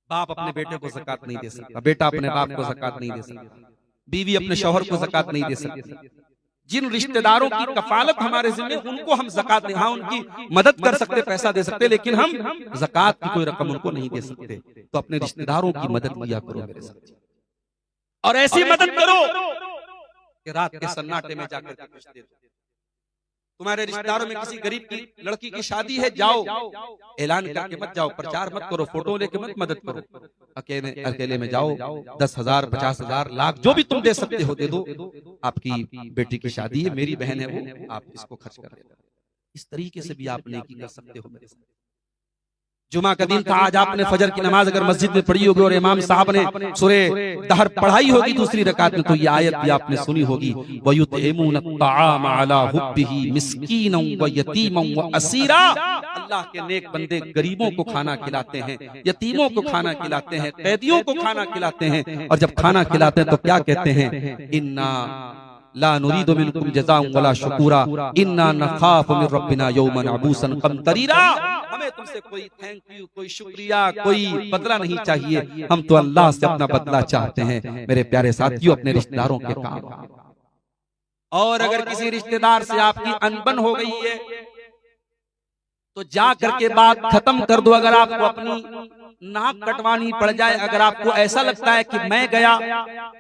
बाप अपने बेटे को ज़कात नहीं दे सकता, बेटा अपने बाप को ज़कात नहीं दे सकता, बीवी अपने शौहर को ज़कात नहीं दे सकती। जिन रिश्तेदारों की कफालत हमारे जिम्मे, उनको हम ज़कात नहीं, हाँ उनकी मदद कर सकते, पैसा दे सकते, लेकिन हम ज़कात की कोई रकम उनको नहीं दे सकते। तो अपने रिश्तेदारों की मदद किया करो मेरे साथ, और ऐसी मदद करो कि रात के सन्नाटे में जाकर के कुछ दे दो। तुम्हारे रिश्तेदारों में किसी गरीब की लड़की की शादी है, जाओ, ऐलान करके मत जाओ, प्रचार मत करो, फोटो लेके मत मदद करो, अकेले में जाओ, 10,000, 50,000, लाख जो भी तुम दे सकते हो दे दो। आपकी बेटी की शादी है, मेरी बहन है, वो आप इसको खर्च कर देना। इस तरीके से भी आप नेकी कर सकते हो मेरे साथ। जुमा का दिन था, आज आपने फजर की नमाज अगर मस्जिद में पढ़ी होगी और इमाम साहब ने सूरे दहर पढ़ाई होगी दूसरी रकात में, तो ये आयत भी आपने सुनी होगी, वयुतइमून अत्ताआम अला हुब्बिही मिस्कीनन व यतीमन व असीरा। अल्लाह के नेक बंदे गरीबों को खाना खिलाते हैं, यतीमों को खाना खिलाते हैं, कैदियों को खाना खिलाते हैं, और जब खाना खिलाते हैं तो क्या कहते हैं, इन्ना ला नुरीदु मिनकुम जज़ाअन वला शुकुरा इन्ना नखाफु मिन रब्बिना यौमन अबूसन कमतरीरा। हमें तुमसे कोई थैंक यू, कोई शुक्रिया, कोई बदला नहीं चाहिए, हम तो अल्लाह से अपना बदला चाहते हैं। मेरे प्यारे साथियों, अपने रिश्तेदारों के काम। और अगर किसी रिश्तेदार से आपकी अनबन हो गई है तो जा करके बात खत्म कर दो। अगर आपको अपनी नाक कटवानी पड़ जाए, अगर आपको ऐसा लगता है कि मैं गया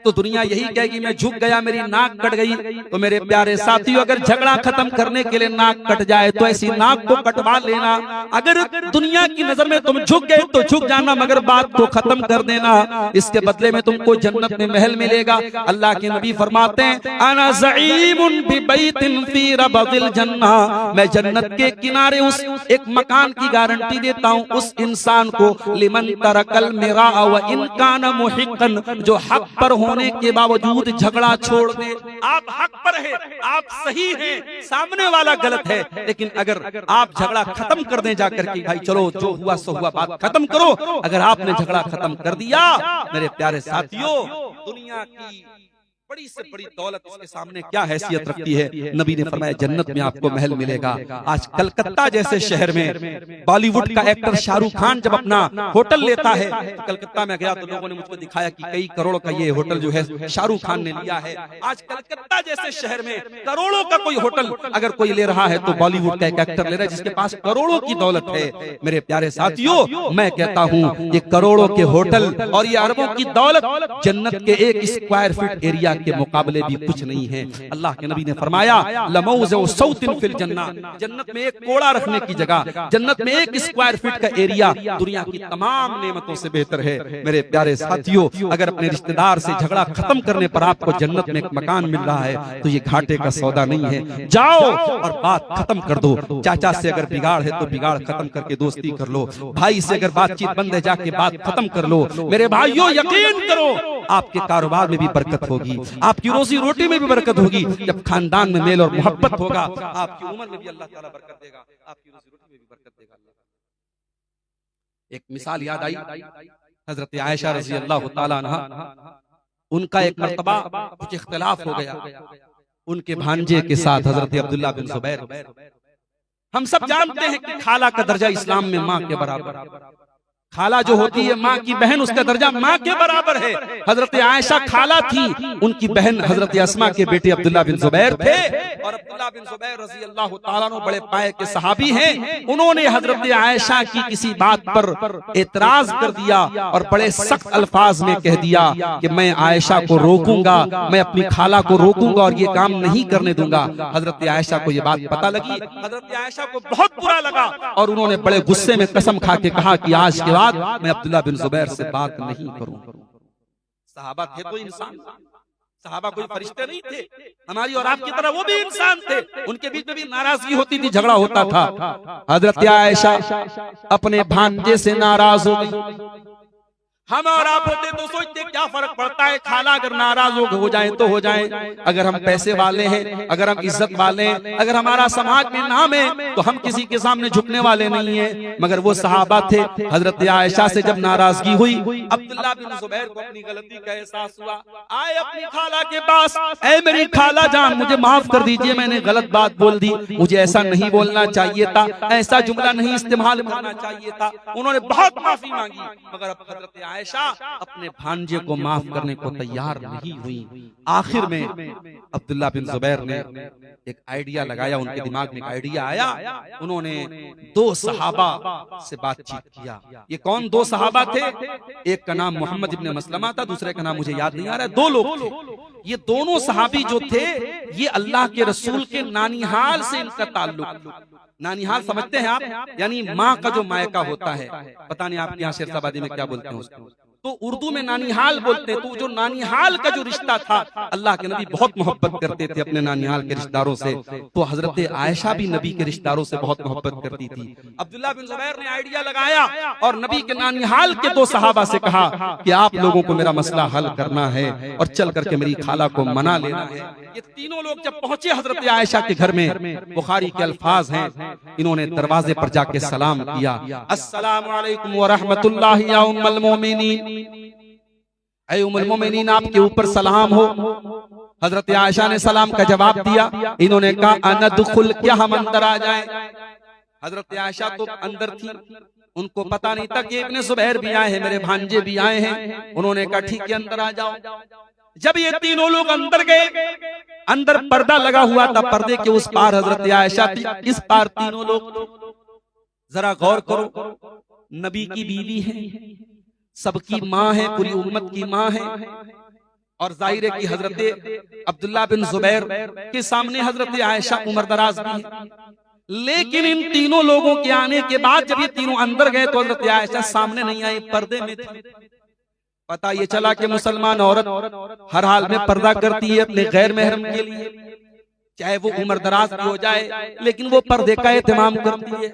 तो दुनिया यही कहेगी मैं झुक गया, मेरी नाक कट गई, तो मेरे प्यारे साथियों, अगर झगड़ा खत्म करने के लिए नाक कट जाए तो ऐसी नाक को कटवा लेना। अगर दुनिया की नजर में तुम झुक गए तो झुक जाना, मगर बात को खत्म कर देना, इसके बदले में तुमको जन्नत में महल मिलेगा। अल्लाह के नबी फरमाते हैं अना ज़ईमुन बिबैतिन फी रबदिल जन्ना, मैं जन्नत के किनारे उस एक मकान की गारंटी देता हूँ उस इंसान को, लिमन तरकल मिरा व इन काना मुहिक्कन, जो हक पर होने के बावजूद झगड़ा छोड़ दे। आप हक पर है, आप सही हैं, सामने वाला गलत है, लेकिन अगर आप झगड़ा खत्म कर दें जाकर के, भाई चलो जो हुआ सो हुआ, बात खत्म करो, अगर आपने झगड़ा खत्म कर दिया, मेरे प्यारे साथियों, दुनिया की बड़ी से बड़ी दौलत उसके सामने क्या हैसियत रखती है। नबी ने फरमाया जन्नत में आपको महल मिलेगा। आज कलकत्ता जैसे शहर में बॉलीवुड का एक्टर शाहरुख खान जब अपना होटल लेता है, तो कलकत्ता में गया तो लोगों ने मुझको दिखाया कि कई करोड़ का ये होटल जो है शाहरुख खान ने लिया है। आज कलकत्ता जैसे शहर में करोड़ों का कोई होटल अगर कोई ले रहा है तो बॉलीवुड का एक एक्टर ले रहा है जिसके पास करोड़ों की दौलत है। मेरे प्यारे साथियों, मैं कहता हूँ ये करोड़ों के होटल और ये अरबों की दौलत जन्नत के 1 स्क्वायर फीट एरिया के मुकाबले भी कुछ नहीं है। अल्लाह के नबी ने फरमाया लमौज़उ सौतिन फिल जन्ना, जन्नत में एक कोड़ा रखने की जगह, जन्नत में 1 स्क्वायर फीट का एरिया दुनिया की तमाम नेमतों से बेहतर है। मेरे प्यारे साथियों, अगर अपने रिश्तेदार से झगड़ा खत्म करने पर आपको जन्नत में एक मकान मिल रहा है तो ये घाटे का सौदा नहीं है। जाओ और बात खत्म कर दो। चाचा से अगर बिगाड़ है तो बिगाड़ खत्म करके दोस्ती कर लो। भाई से अगर बातचीत बंद है जाके बात खत्म कर लो। मेरे भाइयों, यकीन करो आपके कारोबार में भी बरकत होगी, आपकी रोजी रोटी में भी बरकत होगी। जब खानदान में मेल और मोहब्बत होगा, आपकी उम्र में भी अल्लाह ताला बरकत देगा, आपकी रोजी रोटी में भी बरकत देगा। एक मिसाल याद आई, हजरत आयशा रज़ी अल्लाह ताला अन्हा, उनका एक मर्तबा कुछ इख्तिलाफ हो गया उनके भांजे के साथ, हजरत अब्दुल्लाह बिन ज़ुबैर। हम सब जानते हैं कि खाला का दर्जा इस्लाम में मां के बराबर। खाला जो होती है माँ की बहन, उसका दर्जा माँ के बराबर है। हजरत आयशा खाला थी, उनकी बहन हजरत अस्मा के बेटे अब्दुल्ला बिन जुबैर थे। और अब्दुल्ला बिन जुबैर रजी अल्लाह ताला अन्हु बड़े पाए के सहाबी हैं। उन्होंने हजरत आयशा की किसी बात पर एतराज कर दिया और बड़े सख्त अल्फाज में कह दिया कि मैं आयशा को रोकूंगा, मैं अपनी खाला को रोकूंगा और ये काम नहीं करने दूंगा। हजरत आयशा को ये बात पता लगी, हजरत आयशा को बहुत बुरा लगा और उन्होंने बड़े गुस्से में कसम खा के कहा कि आज के बाद मैं अब्दुल्ला बिन जुबैर से बात नहीं करूंगा। सहाबा थे तो इंसान, सहाबा कोई फरिश्ते नहीं थे, हमारी और आपकी तरह वो भी इंसान थे। उनके बीच में भी नाराजगी होती थी, झगड़ा होता था। हजरत आयशा अपने भांजे से नाराज हो गई। हम और आप होते तो सोचते क्या फर्क पड़ता है, खाला अगर नाराज हो जाए तो हो जाए। अगर हम पैसे वाले हैं, अगर हम इज्जत वाले हैं, अगर हमारा समाज में नाम है तो हम किसी के सामने झुकने वाले नहीं है। मगर वो सहाबा थे। हजरत आयशा से जब नाराजगी हुई, अब्दुल्ला बिन जुबैर को अपनी गलती का एहसास हुआ, आए अपनी खाला के पास, ऐ मेरी खाला जान मुझे माफ कर दीजिए, मैंने गलत बात बोल दी, मुझे ऐसा नहीं बोलना चाहिए था, ऐसा जुमला नहीं इस्तेमाल करना चाहिए था। उन्होंने बहुत माफी मांगी, मगर अब हजरत आयशा अपने भांजे को माफ करने को तैयार नहीं हुई। आखिर में अब्दुल्ला बिन जुबैर ने एक आइडिया लगाया, उनके दिमाग में एक आइडिया आया। उन्होंने दो सहाबा से बातचीत किया। ये कौन दो सहाबा थे? एक का नाम मोहम्मद इब्ने मसलमा था, दूसरे का नाम मुझे याद नहीं आ रहा है। दो लोग थे। ये दोनों सहाबी जो थे, ये अल्लाह के रसूल के नानिहाल से इनका ताल्लुक। नानिहाल समझते हैं आप? यानी माँ का जो मायका होता है, पता नहीं आपके यहाँ शेरशाबादी में क्या बोलते हैं उसको, तो उर्दू में नानिहाल बोलते हैं। तो जो नानिहाल का जो रिश्ता था, अल्लाह के नबी बहुत मोहब्बत करते थे अपने नानिहाल के रिश्तेदारों से। तो हजरत आयशा भी नबी के रिश्तेदारों से बहुत मोहब्बत करती थी। अब्दुल्ला बिन जुबैर ने आइडिया लगाया और नबी के नानिहाल के दो सहाबा से कहा कि आप लोगों को मेरा मसला हल करना है और चल करके मेरी खाला को मना लेना है। ये तीनों लोग जब पहुंचे हजरत आयशा के घर में, बुखारी के अल्फाज हैं, इन्होंने दरवाजे पर जाके सलाम किया, अस्सलामु अलैकुम व रहमतुल्लाहि या उम्मुल मोमिनीन, ऐ उम्मुल मोमिनीन आपके ऊपर सलाम हो। हजरत आयशा ने सलाम का जवाब दिया। इन्होंने कहा अनदखुल, क्या हम अंदर आ जाएं? हजरत आयशा तो अंदर थी, उनको पता नहीं था कि इब्ने जुबैर भी आए हैं, मेरे भांजे भी आए हैं। उन्होंने कहा ठीक है अंदर आ जाओ। जब ये तीनों लोग अंदर गए, अंदर पर्दा लगा हुआ था, पर्दे के उस पार हजरत आयशा थी, इस पार तीनों लोग। जरा गौर करो, नबी की बीवी है, सबकी माँ है, पूरी उम्मत की माँ है, और जाहिर है कि हजरत अब्दुल्ला बिन जुबैर के सामने हजरत आयशा उम्र दराज भी है। लेकिन इन तीनों लोगों के आने के बाद जब ये तीनों अंदर गए तो हजरत आयशा सामने नहीं आई, पर्दे में थी। पता ये चला कि मुसलमान औरत हर हाल में पर्दा करती है अपने गैर महरम के लिए, चाहे वो उम्र दराज भी हो जाए, लेकिन वो पर्दे का एहतमाम करती है।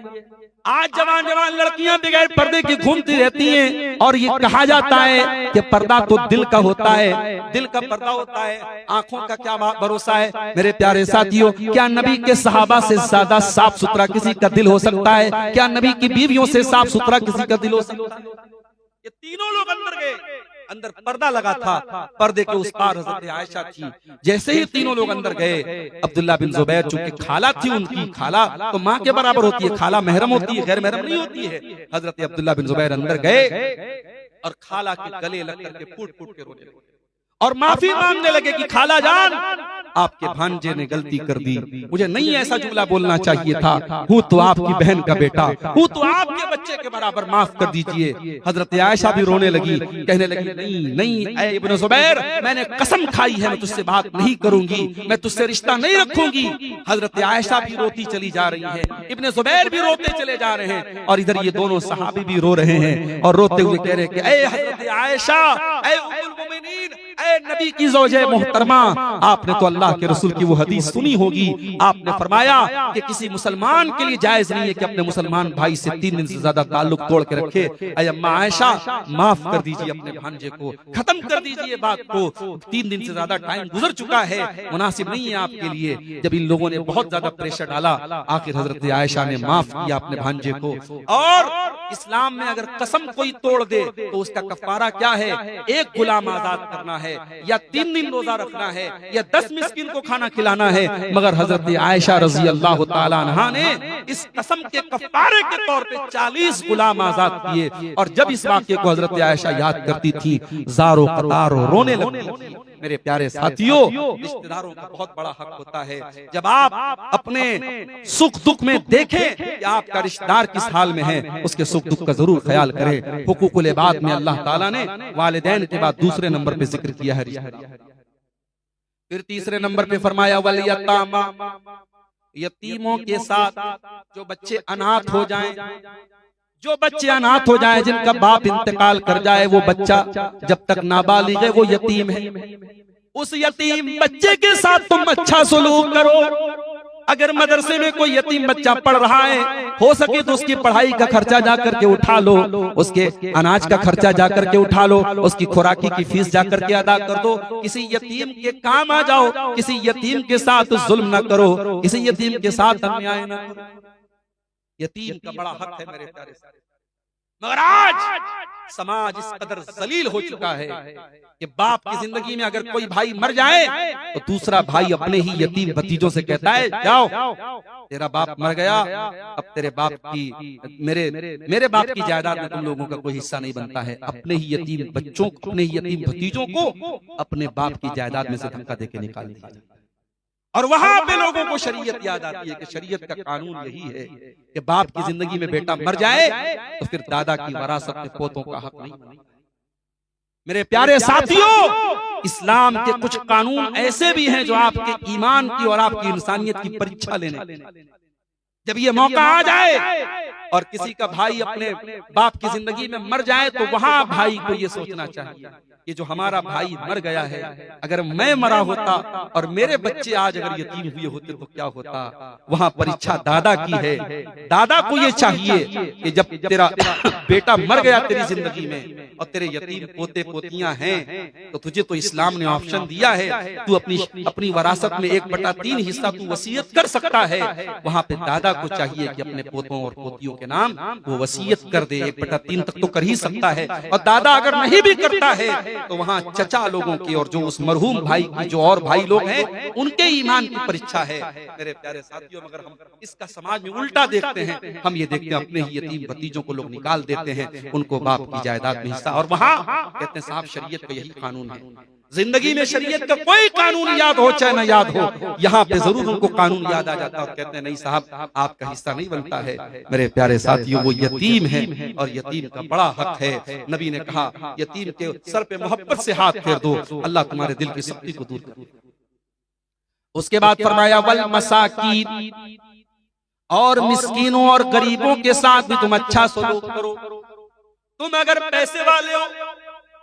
आज जवान जवान लड़कियां बगैर पर्दे की घूमती रहती हैं, और ये कहा जाता है कि पर्दा तो दिल का होता है, दिल का पर्दा होता है, आंखों का क्या भरोसा है। मेरे प्यारे साथियों, क्या नबी के सहाबा से ज्यादा साफ सुथरा किसी का दिल हो सकता है? क्या नबी की बीवियों से साफ सुथरा किसी का दिल हो सकता है? ये तीनों लोग अंदर गए, अंदर पर्दा लगा था, पर्दे के उस पार हजरत आयशा थी। जैसे ही तीनों लोग अंदर गए, अब्दुल्ला बिन जुबैर चूंकि खाला थी, उनकी खाला तो माँ के बराबर होती है, खाला महरम होती है, गैर महरम नहीं होती है। हजरत अब्दुल्ला बिन जुबैर अंदर गए और खाला के गले लग करके फूट फूट के रोने लगे और माफी मांगने लगे कि खाला जान, आपके भांजे ने गलती कर दी, मुझे नहीं ऐसा जुमला बोलना चाहिए था, हूँ तो आपकी बहन का बेटा, हूँ तो आपके बच्चे के बराबर, माफ कर दीजिए। हजरत आयशा भी रोने लगी, कहने लगी नहीं नहीं ऐ इब्ने जुबैर, मैंने कसम खाई है मैं तुझसे बात नहीं करूंगी, मैं तुझसे रिश्ता नहीं रखूंगी। हजरत आयशा भी रोती चली जा रही है, इब्ने जुबैर भी रोते चले जा रहे हैं, और इधर ये दोनों सहाबी भी रो रहे हैं और रोते हुए कह रहे हैं कि ऐ हजरत आयशा, ऐ उम्मुल मोमिनीन, ऐ नबी की ज़ौजे मोहतरमा, आपने तो अल्लाह के रसूल की वो हदीस सुनी होगी, आपने फरमाया कि किसी मुसलमान के लिए जायज नहीं है कि अपने मुसलमान भाई से 3 दिन से ज्यादा ताल्लुक तोड़ के रखे। ऐ अम्मा आयशा, माफ कर दीजिए अपने भांजे को, खत्म कर दीजिए बात को, 3 दिन से ज्यादा टाइम गुजर चुका है, मुनासिब नहीं है आपके लिए। जब इन लोगों ने बहुत ज्यादा प्रेशर डाला, आखिर हजरत आयशा ने माफ किया अपने भांजे को। और इस्लाम में अगर कसम कोई तोड़ दे तो उसका कफारा क्या है? एक गुलाम आजाद करना है। या 3 दिन रोजा रखना है या 10 मिस्किन को खाना खिलाना है, मगर हजरत आयशा रजी अल्लाह तआला अन्हा ने इस कसम के कफारे के तौर पे 40 गुलाम आजाद किए। और जब इस वाक्य को हजरत आयशा याद करती थी, ज़ारो कतारो रोने लगती। मेरे प्यारे साथियों, रिश्तेदारों का बहुत बड़ा हक होता है। जब आप अपने सुख दुख में देखें कि आपका रिश्तेदार किस हाल में है, उसके सुख दुख का जरूर ख्याल करें। हुकूकुल इबाद में अल्लाह ताला ने वालिदैन के बाद दूसरे नंबर पे जिक्र किया है रिश्तेदार। फिर तीसरे नंबर पे फरमाया वल यतामा, यतीमों के साथ जो बच्चे अनाथ हो जाएं, जो बच्चे अनाथ हो जाएं, जिनका बाप इंतकाल कर जाए, वो बच्चा जब तक नाबालिग है वो यतीम है। उस यतीम बच्चे के साथ तुम अच्छा सलूक करो। अगर मदरसे में कोई यतीम बच्चा पढ़ रहा है, हो सके तो उसकी पढ़ाई का खर्चा जा करके उठा लो, उसके अनाज का खर्चा जा करके उठा लो, उसकी खुराकी की फीस जा करके अदा कर दो। किसी यतीम के काम आ जाओ, किसी यतीम के साथ जुल्म न करो, किसी यतीम के साथ अन्याय न करो। यतीम का बड़ा हक है मेरे प्यारे सारे। मगर आज समाज इस कदर जलील हो चुका है कि बाप की जिंदगी में अगर कोई भाई मर जाए तो दूसरा भाई अपने ही यतीम भतीजों से कहता है, जाओ तेरा बाप मर गया, अब तेरे बाप की मेरे बाप की जायदाद में तुम लोगों का कोई हिस्सा नहीं बनता है। अपने ही यतीम बच्चों को, अपने ही यतीम भतीजों को अपने बाप की जायदाद में से धक्का देके निकाल दिया। और वहां पे लोगों को शरीयत याद आती है कि शरीयत का कानून यही है कि बाप की जिंदगी में बेटा मर जाए तो फिर दादा की वरासत में पोतों का हक नहीं। मेरे प्यारे साथियों, इस्लाम के कुछ कानून ऐसे भी हैं जो आपके ईमान की और आपकी इंसानियत की परीक्षा लेने। जब ये मौका आ जाए और किसी का भाई अपने बाप की जिंदगी में मर जाए तो वहां भाई को ये सोचना चाहिए कि जो हमारा भाई मर गया है, अगर मैं मरा होता और मेरे बच्चे आज अगर यतीम हुए होते तो क्या होता। वहां परीक्षा दादा की है। दादा को ये चाहिए कि जब तेरा बेटा मर गया तेरी जिंदगी में और तेरे यतीम पोते पोतियां हैं तो तुझे तो इस्लाम ने ऑप्शन दिया है, तू अपनी वरासत में 1/3 हिस्सा तू वसीयत कर सकता है। वहां पे दादा को चाहिए कि अपने पोतों और पोतियों के नाम वो वसीयत कर दे। 1/3 तक तो कर ही सकता है। और दादा अगर नहीं भी करता है तो वहां चचा लोगों की और जो उस मरहूम भाई की जो और भाई लोग हैं उनके ईमान की परीक्षा है। मेरे प्यारे साथियों, मगर हम इसका समाज में उल्टा देखते हैं। हम ये देखते हैं अपने ही यतीम भतीजों को लोग निकाल देते हैं, उनको बाप की जायदाद में हिस्सा। और वहां कहते हैं साहब शरीयत का यही कानून है। जिंदगी में शरीयत का कोई कानून याद हो चाहे न याद हो, यहाँ पे जरूर उनको कानून याद आ जाता है और कहते हैं नहीं साहब आपका हिस्सा नहीं बनता है। मेरे प्यारे साथियों, वो यतीम है और यतीम का बड़ा हक है। नबी ने कहा यतीम के सर पे मोहब्बत से हाथ फेर दो, अल्लाह तुम्हारे दिल की सख्ती को दूर कर। उसके बाद फरमाया वल मसाकीन, और मिस्कीनों और गरीबों के साथ भी तुम अच्छा सलूक करो। तुम अगर पैसे वाले हो,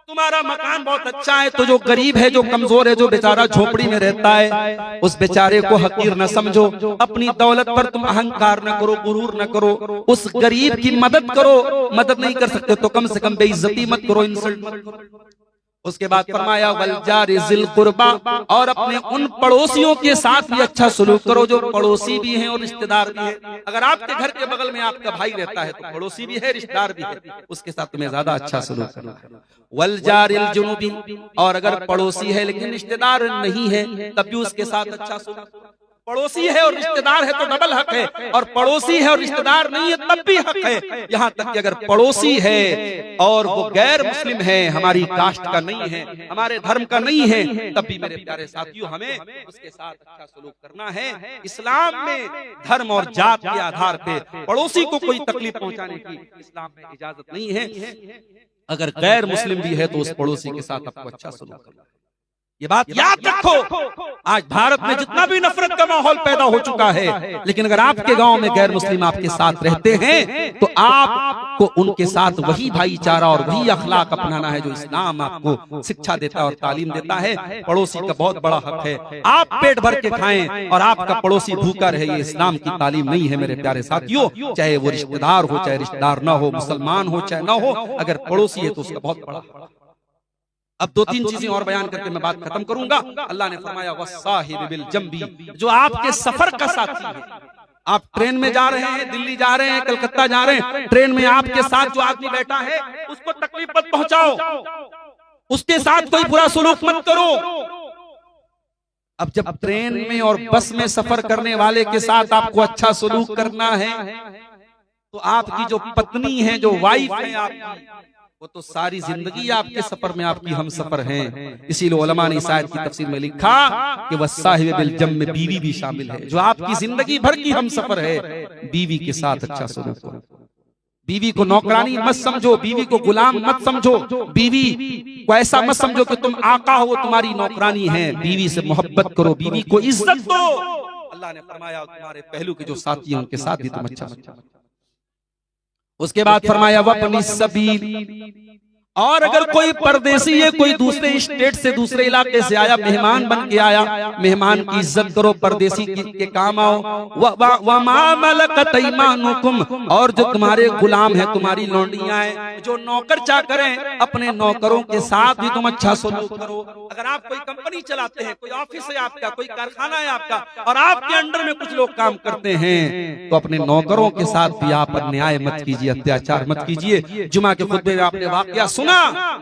तुम्हारा मकान बहुत अच्छा है, तो जो गरीब है, जो कमजोर है, जो बेचारा झोपड़ी में रहता है, उस बेचारे को हकीर न समझो। अपनी दौलत पर तुम अहंकार न करो, गुरूर न करो। उस गरीब की मदद करो। मदद नहीं कर सकते तो कम से कम बेइज्जती मत करो, इंसल्ट मत करो। उसके बाद फरमाया वल जारि जिल कुर्बा, और अपने उन पड़ोसियों के साथ भी अच्छा सलूक करो जो पड़ोसी भी हैं और रिश्तेदार भी हैं। अगर आपके घर के बगल में आपका भाई रहता है तो पड़ोसी भी है, रिश्तेदार भी है, उसके साथ तुम्हें ज्यादा अच्छा सलूक करना है। वल जारिल जुनुबी, और अगर पड़ोसी है लेकिन रिश्तेदार नहीं है तब भी उसके साथ अच्छा सलूक। पड़ोसी है और रिश्तेदार है तो डबल हक है, और पड़ोसी है और रिश्तेदार नहीं है तब भी हक है। यहाँ तक कि अगर पड़ोसी है और वो गैर मुस्लिम है, हमारी कास्ट का नहीं है, हमारे धर्म का नहीं है, तब भी मेरे प्यारे साथियों हमें उसके साथ अच्छा सलूक करना है। इस्लाम में धर्म और जात के आधार पे पड़ोसी को कोई तकलीफ पहुंचाने की इस्लाम में इजाजत नहीं है। अगर गैर मुस्लिम भी है तो उस पड़ोसी के साथ आपको अच्छा सलूक करना है। ये बात याद रखो। आज भारत में जितना भी नफरत का माहौल पैदा हो चुका है, लेकिन अगर आपके गांव में गैर मुस्लिम आपके साथ रहते हैं तो आपको उनके साथ वही भाईचारा और वही अखलाक अपनाना है जो इस्लाम आपको शिक्षा देता है और तालीम देता है। पड़ोसी का बहुत बड़ा हक है। आप पेट भर के खाएं और आपका पड़ोसी भूखा रहे, ये इस्लाम की तालीम नहीं है मेरे प्यारे साथियों। चाहे वो रिश्तेदार हो, चाहे रिश्तेदार ना हो, मुसलमान हो चाहे ना हो, अगर पड़ोसी है तो उसका बहुत बड़ा हक। अब 2-3 चीजें और बयान करके मैं बात खत्म करूंगा। अल्लाह ने फरमाया वस्साहिब बिल जंबी, जो आपके सफर का साथी है। आप ट्रेन में जा रहे हैं, दिल्ली जा रहे हैं, कलकत्ता जा रहे हैं, ट्रेन में आपके साथ जो आदमी बैठा है उसको तकलीफ मत पहुंचाओ। उसके साथ कोई बुरा सलूक मत करो। अब जब ट्रेन में और बस में सफर करने वाले के साथ आपको अच्छा सलूक करना है, तो आपकी जो पत्नी है, जो वाइफ है आपकी, वो तो सारी जिंदगी आपके सफर में आपकी हम सफर हैं। इसीलिए उलमा ने इस आयत की तफसीर में लिखा कि वस्साहिब बिल जम में बीवी भी शामिल है, जो आपकी जिंदगी भर की हम सफर है। बीवी के साथ अच्छा सलूक करो, बीवी को नौकरानी मत समझो, बीवी को गुलाम मत समझो, बीवी को ऐसा मत समझो कि तुम आका हो, तुम्हारी नौकरानी है। बीवी से मोहब्बत करो, बीवी को इज्जत दो। अल्लाह ने फरमाया तुम्हारे पहलू के जो साथी हैं उनके साथ भी तुम अच्छा। उसके बाद फरमाया वपनी सबील, और अगर कोई परदेसी है, कोई दूसरे स्टेट से, दूसरे इलाके से आया, मेहमान बन के आया, मेहमान की इज्जत करो, परदेसी के काम आओ। वमा मलकत अयमानुकुम, और जो तुम्हारे गुलाम है, तुम्हारी लौंडियां हैं, जो नौकर चाकर हैं, अपने नौकरों के साथ भी तुम अच्छा सलूक करो। अगर आप कोई कंपनी चलाते हैं, कोई ऑफिस है आपका, कोई कारखाना है आपका, और आपके अंडर में कुछ लोग काम करते हैं, तो अपने नौकरों के साथ भी आप अन्याय मत कीजिए, अत्याचार मत कीजिए। जुमा के खुतबे में आपने वाकया सुना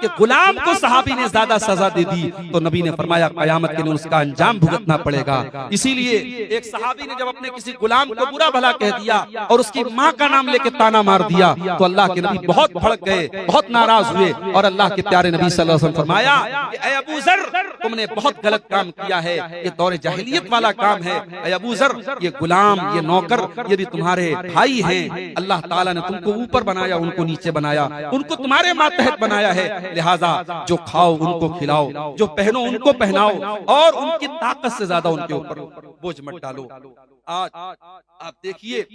कि गुलाम को सहाबी ने ज्यादा सजा दे दी, तो नबी ने फरमाया कयामत के दिन उसका अंजाम भुगतना पड़ेगा। इसीलिए एक सहाबी ने जब अपने किसी गुलाम को बुरा भला कह दिया और उसकी माँ का नाम लेके ताना मार दिया, तो अल्लाह के नबी बहुत भड़क गए, बहुत नाराज हुए, और अल्लाह के प्यारे नबी सल्लल्लाहु अलैहि वसल्लम फरमाया कि ऐ अबू ज़र, तुमने बहुत गलत काम किया है, ये दौरे जाहिलियत वाला काम है। ऐ अबू ज़र, ये गुलाम, ये नौकर, ये भी तुम्हारे भाई हैं। अल्लाह ताला ने तुमको ऊपर बनाया, उनको नीचे बनाया, उनको तुम्हारे मातहत बनाया है। लिहाजा जो खाओ उनको खिलाओ, जो पहनो उनको पहनाओ, और उनकी ताकत से ज्यादा उनके ऊपर बोझ मत डालो। आज आप देखिए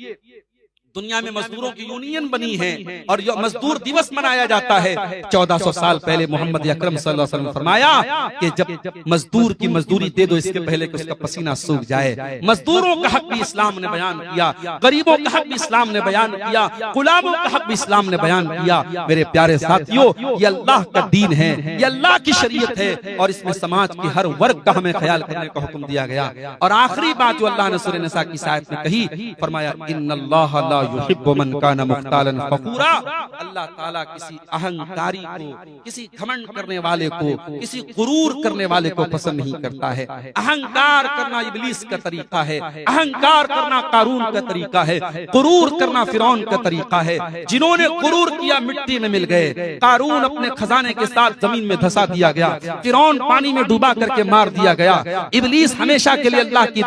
दुनिया में मजदूरों की यूनियन बनी है और यह मजदूर दिवस मनाया जाता है। 1400 साल पहले मोहम्मद अकरम सल्लल्लाहु अलैहि वसल्लम ने फरमाया कि जब मजदूर की मजदूरी दे दो, इसके पहले कि उसका पसीना सूख जाए। मजदूरों का हक भी इस्लाम ने बयान किया, गरीबों का हक भी इस्लाम ने बयान किया, गुलामों का हक भी इस्लाम ने बयान किया। मेरे प्यारे साथियों, ये अल्लाह का दीन है, ये अल्लाह की शरीयत है, और इसमें समाज के हर वर्ग का हमें ख्याल करने का हुक्म दिया गया। और आखिरी बात जो अल्लाह ने सूरह निसा की आयत में कही, फरमाया इन्नल्लाह ला युहिब्बु मन काना मुख्तालन फखूरा। अल्लाह ताला किसी अहंकारी को, किसी घमंड करने वाले को, किसी गुरूर करने वाले को पसंद नहीं करता है। अहंकार करना इब्लीस का तरीका है, अहंकार करना कारून का तरीका है, गुरूर करना फिरौन का तरीका है। जिन्होंने गुरूर किया मिट्टी में मिल गए, कारून अपने खजाने के साथ जमीन में धंसा दिया गया, फिरौन पानी में डूबा करके मार दिया गया, इब्लीस हमेशा के लिए अल्लाह की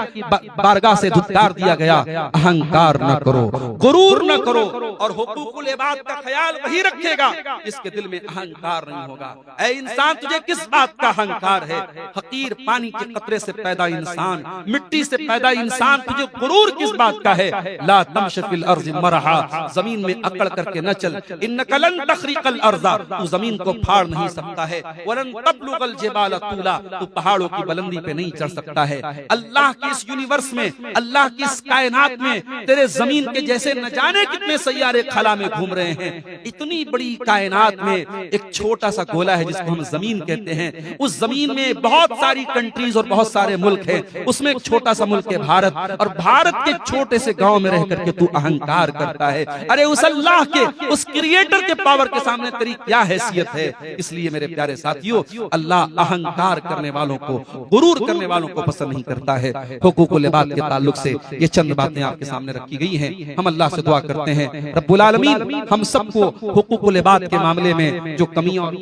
बारगाह से धुतकार दिया गया। अहंकार न करो, गुरूर न करो, और हुकूकुल इबाद का ख्याल वही रखेगा इसके दिल में अहंकार नहीं होगा। ऐ इंसान, तुझे किस बात का अहंकार है? हकीर पानी के कतरे से पैदा इंसान, मिट्टी से पैदा इंसान, तुझे गुरूर किस बात का है? ला तमश फिल अर्ज़ मरहा, जमीन में अकड़ करके न चल। इन्नका लन तखरिकल अर्ज़ा, तू जमीन को फाड़ नहीं सकता है। वलन तबलुगल जिबाल तूला, तू पहाड़ों की बुलंदी पे नहीं चढ़ सकता है। अल्लाह की इस यूनिवर्स में, अल्लाह की इस कायनात में तेरे जमीन के जैसे न जाने कितने सैयारे खला में घूम रहे हैं। इतनी बड़ी कायनात में एक छोटा सा गोला है जिसको हम जमीन कहते हैं। उस जमीन में बहुत सारी कंट्रीज और बहुत सारे मुल्क हैं, उसमें एक छोटा सा मुल्क है भारत, और भारत के छोटे से गांव में रह करके तू अहंकार करता है। अरे उस अल्लाह के, उस क्रिएटर के पावर के सामने तेरी क्या हैसियत है? इसलिए मेरे प्यारे साथियों, अल्लाह अहंकार करने वालों को, गुरूर करने वालों को पसंद नहीं करता है। हुकूकुल इबाद के ताल्लुक से ये चंद बातें आपके सामने रखी गई हैं। हम अल्लाह से दुआ करते हैं रब्बुल आलमीन हम सबको हुकूकुल इबाद के मामले में जो कमियां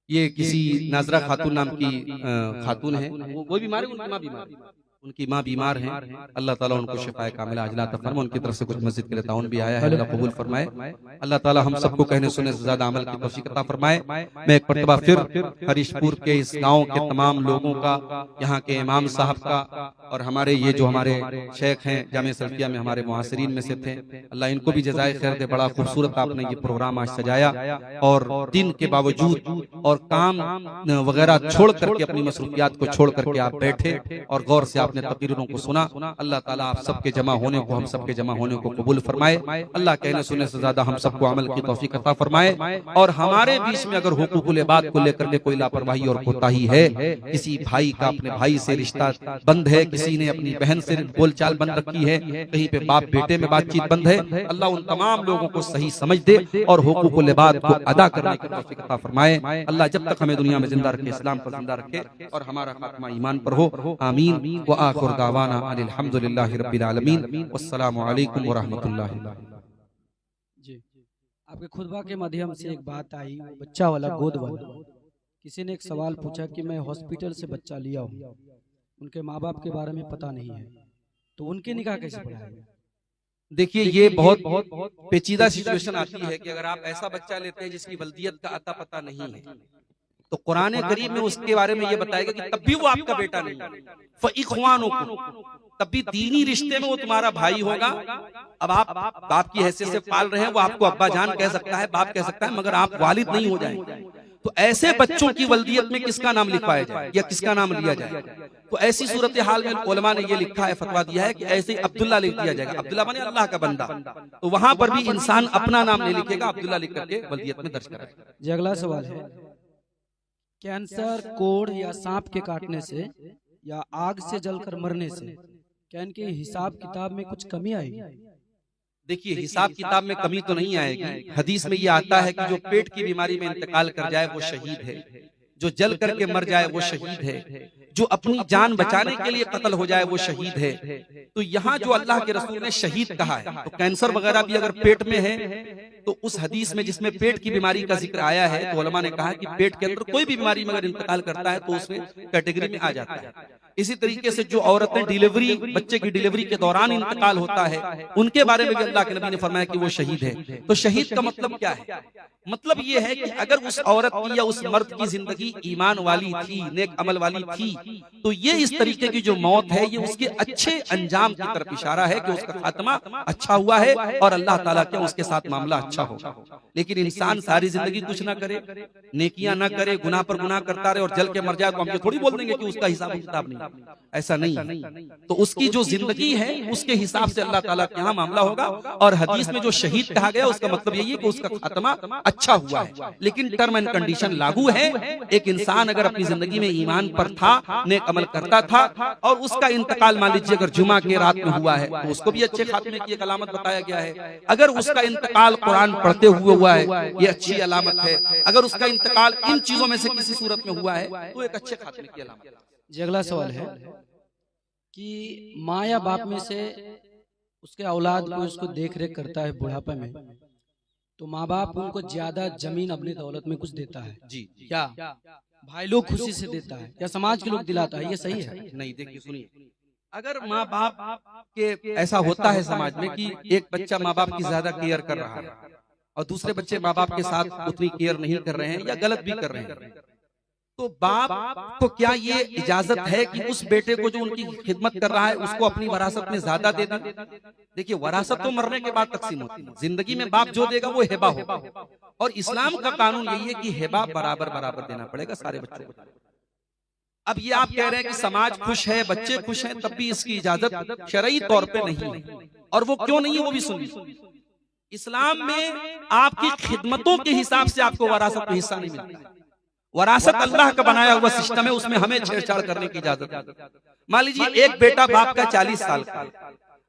ये किसी नाजरा खातून नाम की खातून है, वो बीमार है, उनकी माँ बीमार हैं। अल्लाह ताला उनको शिफाए कामिला अजला अता फरमाए। उनकी तरफ से कुछ मस्जिद के लिए ताउन भी आया है, अल्लाह कबूल फरमाए। अल्लाह ताला हम सबको कहने सुनने से ज्यादा अमल की तौफीक अता फरमाए। मैं एक मरतबा फिर हरीशपुर के इस गांव के तमाम लोगों का, यहाँ के इमाम साहब का, और हमारे ये जो हमारे शेख हैं जामिया सल्फिया में हमारे मुआसिरीन में से थे, अल्लाह इनको भी जज़ाए खैर दे। बड़ा खूबसूरत आपने ये प्रोग्राम आज सजाया, और दिन के बावजूद और काम वगैरह छोड़ करके, अपनी मसरूफियात को छोड़ करके आप बैठे और गौर से आप आपने तकरीरों को सुना। अल्लाह ताला आप सबके जमा होने को, हम सबके जमा होने को कबूल फरमाए। अल्लाह कहने सुनने से ज्यादा हम सबको अमल की तौफीक अता फरमाए। और हमारे बीच में अगर हुकूकुल इबाद को लेकर के कोई लापरवाही और कोताही है, किसी भाई का अपने भाई से रिश्ता बंद है, किसी ने अपनी बहन से बोलचाल बंद रखी है, कहीं पे बाप बेटे में बातचीत बंद है, अल्लाह उन तमाम लोगों को सही समझ दे और हुकूकुल इबाद को अदा करने की तौफीक अता फरमाए। अल्लाह जब तक हमें दुनिया में जिंदा रखे, इस्लाम पर जिंदा रखे और हमारा खात्मा ईमान पर हो। आमीन व आखिर दावाना अनिल हम्दुलिल्लाहि रब्बिल आलमीन। वस्सलामु अलैकुम व रहमतुल्लाहि। जी, आपके खुतबा के माध्यम से एक बात आई, बच्चा वाला गोद वाला। किसी ने एक सवाल पूछा कि मैं हॉस्पिटल से बच्चा लिया हूँ, उनके माँ बाप के बारे में पता नहीं है, तो उनके निकाह कैसे पढ़ाएंगे? देखिए, ये बहुत पेचीदा सिचुएशन आती है कि अगर आप ऐसा बच्चा लेते हैं जिसकी वल्दियत का अता पता नहीं है, तो कुरान करीम में उसके बारे में ये बताएगा कि तब भी वो आपका बेटा नहीं है। फ़इख्वानुकुम, तब भी दीनी रिश्ते में वो तुम्हारा भाई होगा। अब आप बाप की हैसियत से पाल रहे हैं, वो आपको अब्बा जान कह सकता है, बाप कह सकता है, मगर आप वालिद नहीं हो जाएंगे। तो ऐसे बच्चों की वल्दियत में किसका नाम लिखवाया जाए या किसका नाम लिया जाए? तो ऐसी सूरत हाल में उलमा ने ये लिखा है, फतवा दिया है कि ऐसे ही अब्दुल्ला लिख दिया जाएगा। अब्दुल्ला माने अल्लाह का बंदा, तो वहां पर भी इंसान अपना नाम नहीं लिखेगा, अब्दुल्ला लिख करके वल्दियत में दर्ज करेगा। जी, अगला सवाल है, कैंसर, कोढ़ या सांप के काटने से या आग से जलकर मरने से क्या इनके हिसाब किताब में कुछ कमी आएगी? देखिए, हिसाब किताब में कमी तो नहीं आएगी। हदीस में ये आता है कि जो पेट की बीमारी में इंतकाल कर जाए वो शहीद है, जो जल करके मर जाए वो शहीद है, जो अपनी जान बचाने के लिए कत्ल हो जाए वो शहीद है। तो यहाँ जो अल्लाह के रसूल ने शहीद कहा है, तो कैंसर वगैरह भी अगर पेट में है तो उस हदीस में जिसमें पेट की बीमारी का जिक्र आया है, तो उलमा ने कहा कि पेट के अंदर कोई भी बीमारी में अगर इंतकाल करता है तो उसमें कैटेगरी में आ जाता है। इसी तरीके से जो औरतें डिलीवरी, बच्चे की डिलीवरी के दौरान इंतकाल होता है, उनके बारे में भी अल्लाह के नबी ने फरमाया कि वो शहीद है। तो शहीद का मतलब क्या है? मतलब ये है कि अगर उस औरत की या उस मर्द की जिंदगी ईमान वाली थी, नेक अमल वाली थी, तो ये इस तरीके की जो मौत है ये उसके अच्छे अंजाम की तरफ इशारा है कि उसका खात्मा अच्छा हुआ है और अल्लाह ताला के उसके साथ मामला अच्छा होगा। लेकिन इंसान सारी जिंदगी कुछ ना करे, नेकियां ना करे, गुनाह पर गुनाह करता रहे और जल के मर जाए, तो हम ये थोड़ी बोल देंगे कि उसका हिसाब किताब नहीं। ऐसा नहीं है। तो उसकी जो जिंदगी है उसके हिसाब से अल्लाह ताला के यहाँ मामला होगा। और हदीस में जो शहीद कहा गया उसका मतलब यही है कि उसका खात्मा अच्छा हुआ है। लेकिन टर्म एंड कंडीशन लागू है। एक इंसान अगर अपनी जिंदगी में ईमान पर था, नेक अमल करता था और उसका इंतकाल मान लीजिए अगर जुमा के रात में हुआ है, तो उसको भी अच्छे खात्मे की एक अलामत बताया गया है। अगर उसका इंतकाल कुरान पढ़ते हुए हुआ है, ये अच्छी अलामत है। अगर उसका इंतकाल इन चीजों में से किसी सूरत में हुआ है तो एक अच्छे खात्मे की अलामत है। जी, अगला सवाल है कि माँ या बाप में से उसके औलाद को उसको देख रेख करता है बुढ़ापे में, तो माँ बाप उनको ज्यादा जमीन अपनी दौलत में कुछ देता है जी, क्या भाई लोग खुशी से देता है या समाज के लोग दिलाता है, ये सही है? नहीं, देखिए सुनिए, अगर माँ बाप के ऐसा होता है समाज में कि एक बच्चा माँ बाप की ज्यादा केयर कर रहा है और दूसरे बच्चे माँ बाप के साथ उतनी केयर नहीं कर रहे हैं या गलत भी कर रहे हैं, तो बाप को क्या ये इजाजत है कि उस बेटे को जो उनकी खिदमत कर रहा है उसको अपनी वरासत में ज्यादा दे दें? देखिए, वरासत तो मरने के बाद तकसीम होती है, जिंदगी में बाप जो देगा वो हिबा होगा। और इस्लाम का कानून यही है कि हिबा बराबर बराबर देना पड़ेगा सारे बच्चों को। अब ये आप कह रहे हैं कि समाज खुश है, बच्चे खुश हैं, तब भी इसकी इजाजत शरई तौर पे नहीं है। और वो क्यों नहीं है वो भी सुनिए। इस्लाम में आपकी खिदमतों के हिसाब से आपको वरासत में हिस्सा नहीं मिलता। वरासत अल्लाह का बनाया हुआ सिस्टम है, उसमें हमें छेड़छाड़ करने की इजाजत है। मान लीजिए एक बेटा बाप का 40 साल का,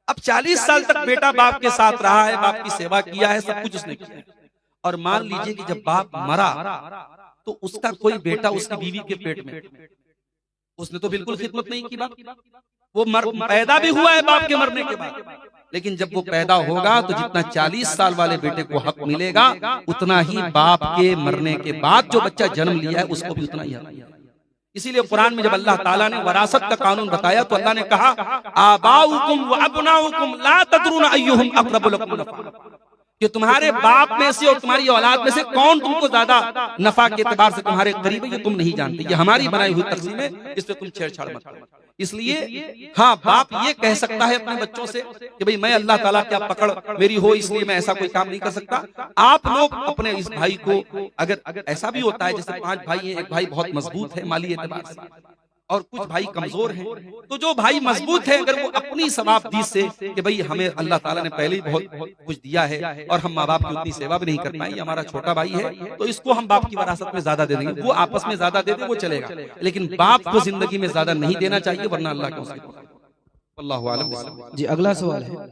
अब 40 साल तक बेटा बाप के साथ रहा है, बाप की सेवा किया है, सब कुछ उसने किया है। और मान लीजिए कि जब बाप मरा तो उसका कोई बेटा उसकी बीवी के पेट में, उसने तो बिल्कुल खिदमत नहीं की बाप, वो पैदा भी हुआ है बाप के मरने के बाद, लेकिन जब वो पैदा होगा तो जितना 40 साल वाले बेटे को हक मिलेगा उतना ही बाप के मरने के बाद जो बच्चा जन्म लिया है उसको भी उतना ही हक। इसीलिए कुरान में जब अल्लाह ताला ने वरासत का कानून बताया तो अल्लाह ने कहा आबाउकुम व अबनाउकुम ला तदरुन अय्युहुम अक़रबु लकुम नफ़ा, कि तुम्हारे बाप में से और तुम्हारी औलाद में से कौन तुमको ज्यादा नफा के एतबार से तुम्हारे करीब है ये तुम नहीं जानते। ये हमारी बनाई हुई तकसीम है, इस पे तुम छेड़छाड़ मत करो। इसलिए हाँ, बाप ये कह सकता है अपने बच्चों से कि भाई मैं अल्लाह ताला क्या पकड़ मेरी हो इसलिए मैं ऐसा कोई काम नहीं कर सकता। आप लोग अपने इस भाई को, अगर ऐसा भी होता है जैसे 5 भाई हैं, एक भाई बहुत मजबूत है माली एतबार से, और कुछ भाई कमजोर हैं, तो जो भाई मजबूत है अगर वो अपनी सवाबदीद से कि भाई हमें अल्लाह ताला ने पहले ही बहुत कुछ दिया है और हम माँ बाप की उतनी सेवा भी नहीं कर पाए, हमारा छोटा भाई है तो इसको हम बाप की विरासत में ज्यादा दे देंगे, वो आपस में ज्यादा दे दे वो चलेगा, लेकिन बाप को जिंदगी में ज्यादा नहीं देना चाहिए वरना अल्लाह के उसके। अल्लाहु आलम। जी अगला सवाल है,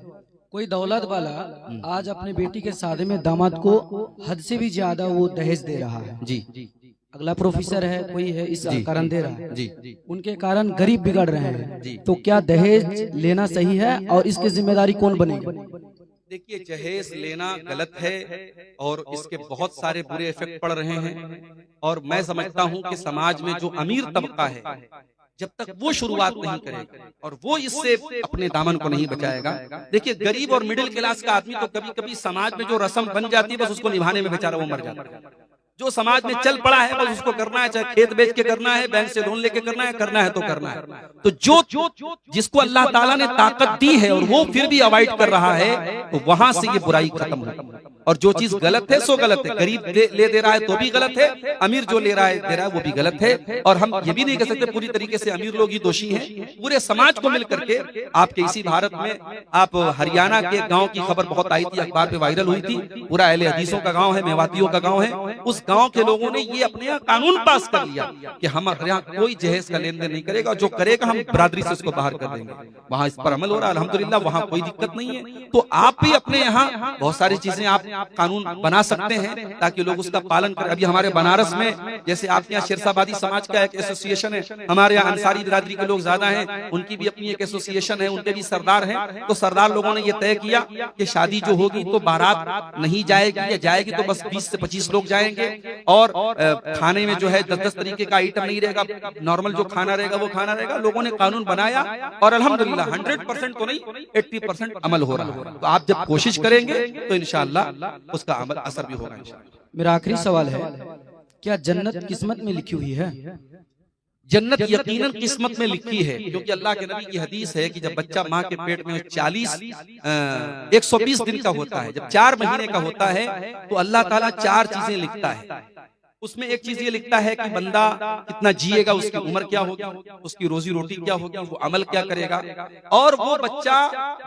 कोई दौलत वाला आज अपने बेटी के शादी में दामाद को हद से भी ज्यादा वो दहेज दे रहा है। जी अगला प्रोफेसर है, कोई है, इस कारण दे रहा है। जी उनके कारण गरीब बिगड़ रहे हैं। जी तो क्या दहेज लेना सही है और इसकी जिम्मेदारी कौन बनेगा? देखिए, जहेज लेना गलत है और इसके बहुत सारे बुरे इफेक्ट पड़ रहे हैं और मैं समझता हूं कि समाज में जो अमीर तबका है जब तक वो शुरुआत नहीं करेगा और वो इससे अपने दामन को नहीं बचाएगा, देखिए गरीब और मिडिल क्लास का आदमी तो कभी कभी समाज में जो रस्म बन जाती है बस उसको निभाने में बेचारा वो मर जाता है। जो समाज में चल पड़ा है बस उसको करना है, चाहे खेत बेच के करना है, बैंक से लोन लेके करना है तो करना है। तो जो जिसको अल्लाह ताला ने ताकत दी है और वो फिर भी अवॉइड कर रहा है तो वहां से ये बुराई खत्म हो। और जो चीज गलत है सो गलत है, गरीब ले दे रहा है तो भी गलत है, अमीर जो ले रहा है दे रहा है वो भी गलत है। और हम ये भी नहीं कह सकते पूरी तरीके से अमीर लोग ही दोषी हैं, पूरे समाज को मिल करके। आपके इसी भारत में आप हरियाणा के गांव की खबर बहुत आई थी, अखबार पे वायरल हुई थी, पूरा अहले हदीसों का गांव है, मेवातियों का गांव है। उस गांव के लोगों ने ये अपने यहाँ कानून पास कर लिया कि हमारे यहाँ कोई जहेज का लेन देन नहीं करेगा, जो करेगा हम बरादरी से उसको बाहर कर देंगे। वहां इस पर अमल हो रहा है अल्हम्दुलिल्लाह, वहां कोई दिक्कत नहीं है। तो आप भी अपने यहाँ बहुत सारी चीजें आप कानून बना सकते हैं ताकि लोग उसका पालन करें। अभी हमारे बनारस में जैसे आपके यहाँ शेरशाबादी समाज का एक एसोसिएशन है, हमारे यहाँ अंसारी बिरादरी के लोग ज्यादा हैं, उनकी भी अपनी एक एसोसिएशन है, उनके भी सरदार हैं। तो सरदार लोगों ने ये तय किया कि शादी जो होगी तो बारात नहीं जाएगी या जाएगी तो बस 20 से 25 लोग जाएंगे और खाने में जो है 10-10 तरीके का आइटम नहीं रहेगा, नॉर्मल जो खाना रहेगा वो खाना रहेगा। लोगों ने कानून बनाया और अल्हम्दुलिल्लाह 100% तो नहीं 80% अमल हो रहा है। तो आप जब कोशिश करेंगे तो इंशाअल्लाह उसका अमल असर भी होगा इंशाअल्लाह। मेरा आखिरी सवाल है, क्या जन्नत किस्मत में लिखी हुई है? जन्नत यकीनन किस्मत में लिखी है, क्योंकि अल्लाह के नबी की हदीस है कि जब बच्चा माँ के पेट में 120 दिन का होता है, जब 4 महीने का होता है तो अल्लाह ताला 4 चीजें लिखता है। उसमें एक चीज ये लिखता है कि बंदा कितना जिएगा, उसकी उम्र क्या होगी, उसकी रोजी रोटी क्या होगी, वो अमल क्या करेगा, और वो बच्चा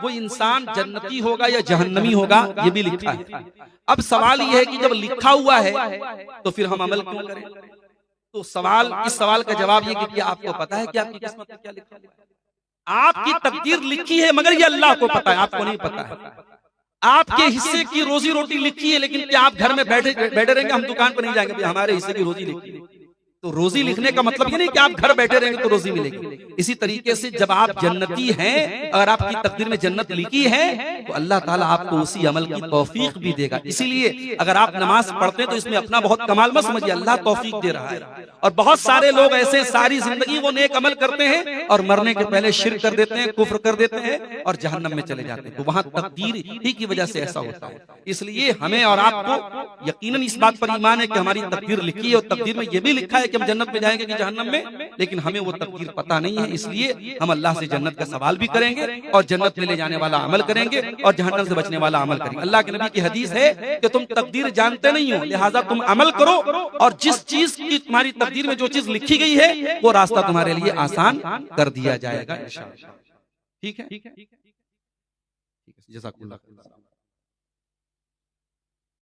वो इंसान जन्नती होगा या जहन्नमी होगा, ये भी लिखा है। अब सवाल ये है कि जब लिखा हुआ है तो फिर हम अमल क्यों करें? तो इस सवाल का जवाब ये कि क्या आपको पता है कि आपकी किस्मत में क्या लिखा है? आपकी तकदीर लिखी है मगर ये अल्लाह को पता है, आपको नहीं पता है। आपके हिस्से की रोजी रोटी लिखी है, लेकिन क्या आप घर में बैठे रहेंगे, हम दुकान पर नहीं जाएंगे हमारे हिस्से की रोजी लिखी है? तो रोजी लिखने का मतलब ये नहीं कि आप घर बैठे रहेंगे तो रोजी मिलेगी। इसी तरीके से जब आप जन्नती हैं, अगर आपकी तकदीर में जन्नत लिखी है तो अल्लाह ताला आपको उसी अमल की तौफीक भी देगा। इसीलिए अगर आप नमाज पढ़ते हैं तो इसमें अपना बहुत कमाल मत समझिए, अल्लाह तौफीक दे रहा है। और बहुत सारे लोग ऐसे सारी जिंदगी वो नेक अमल करते हैं और मरने के पहले शिर्क कर देते हैं, कुफ्र कर देते हैं और जहन्नम में चले जाते हैं। तो वहां तकदीर ही की वजह से ऐसा होता है। इसलिए हमें और आपको यकीनन इस बात पर ईमान है कि हमारी तकदीर लिखी है और तकदीर में यह भी लिखा है कि हम जन्नत में जाएंगे कि जहन्नम में, लेकिन हमें वो तकदीर पता नहीं है। इसलिए हम अल्लाह से जन्नत का सवाल भी करेंगे और जन्नत में ले जाने वाला अमल करेंगे और जहन्नम से बचने वाला अमल करेंगे। अल्लाह के नबी की हदीस है कि तुम तकदीर जानते नहीं हो, लिहाजा तुम अमल करो और जिस चीज की तुम्हारी तकदीर में जो चीज लिखी गई है वो रास्ता तुम्हारे लिए आसान कर दिया जाएगा इंशाअल्लाह। ठीक है, जज़ाकुल्लाह।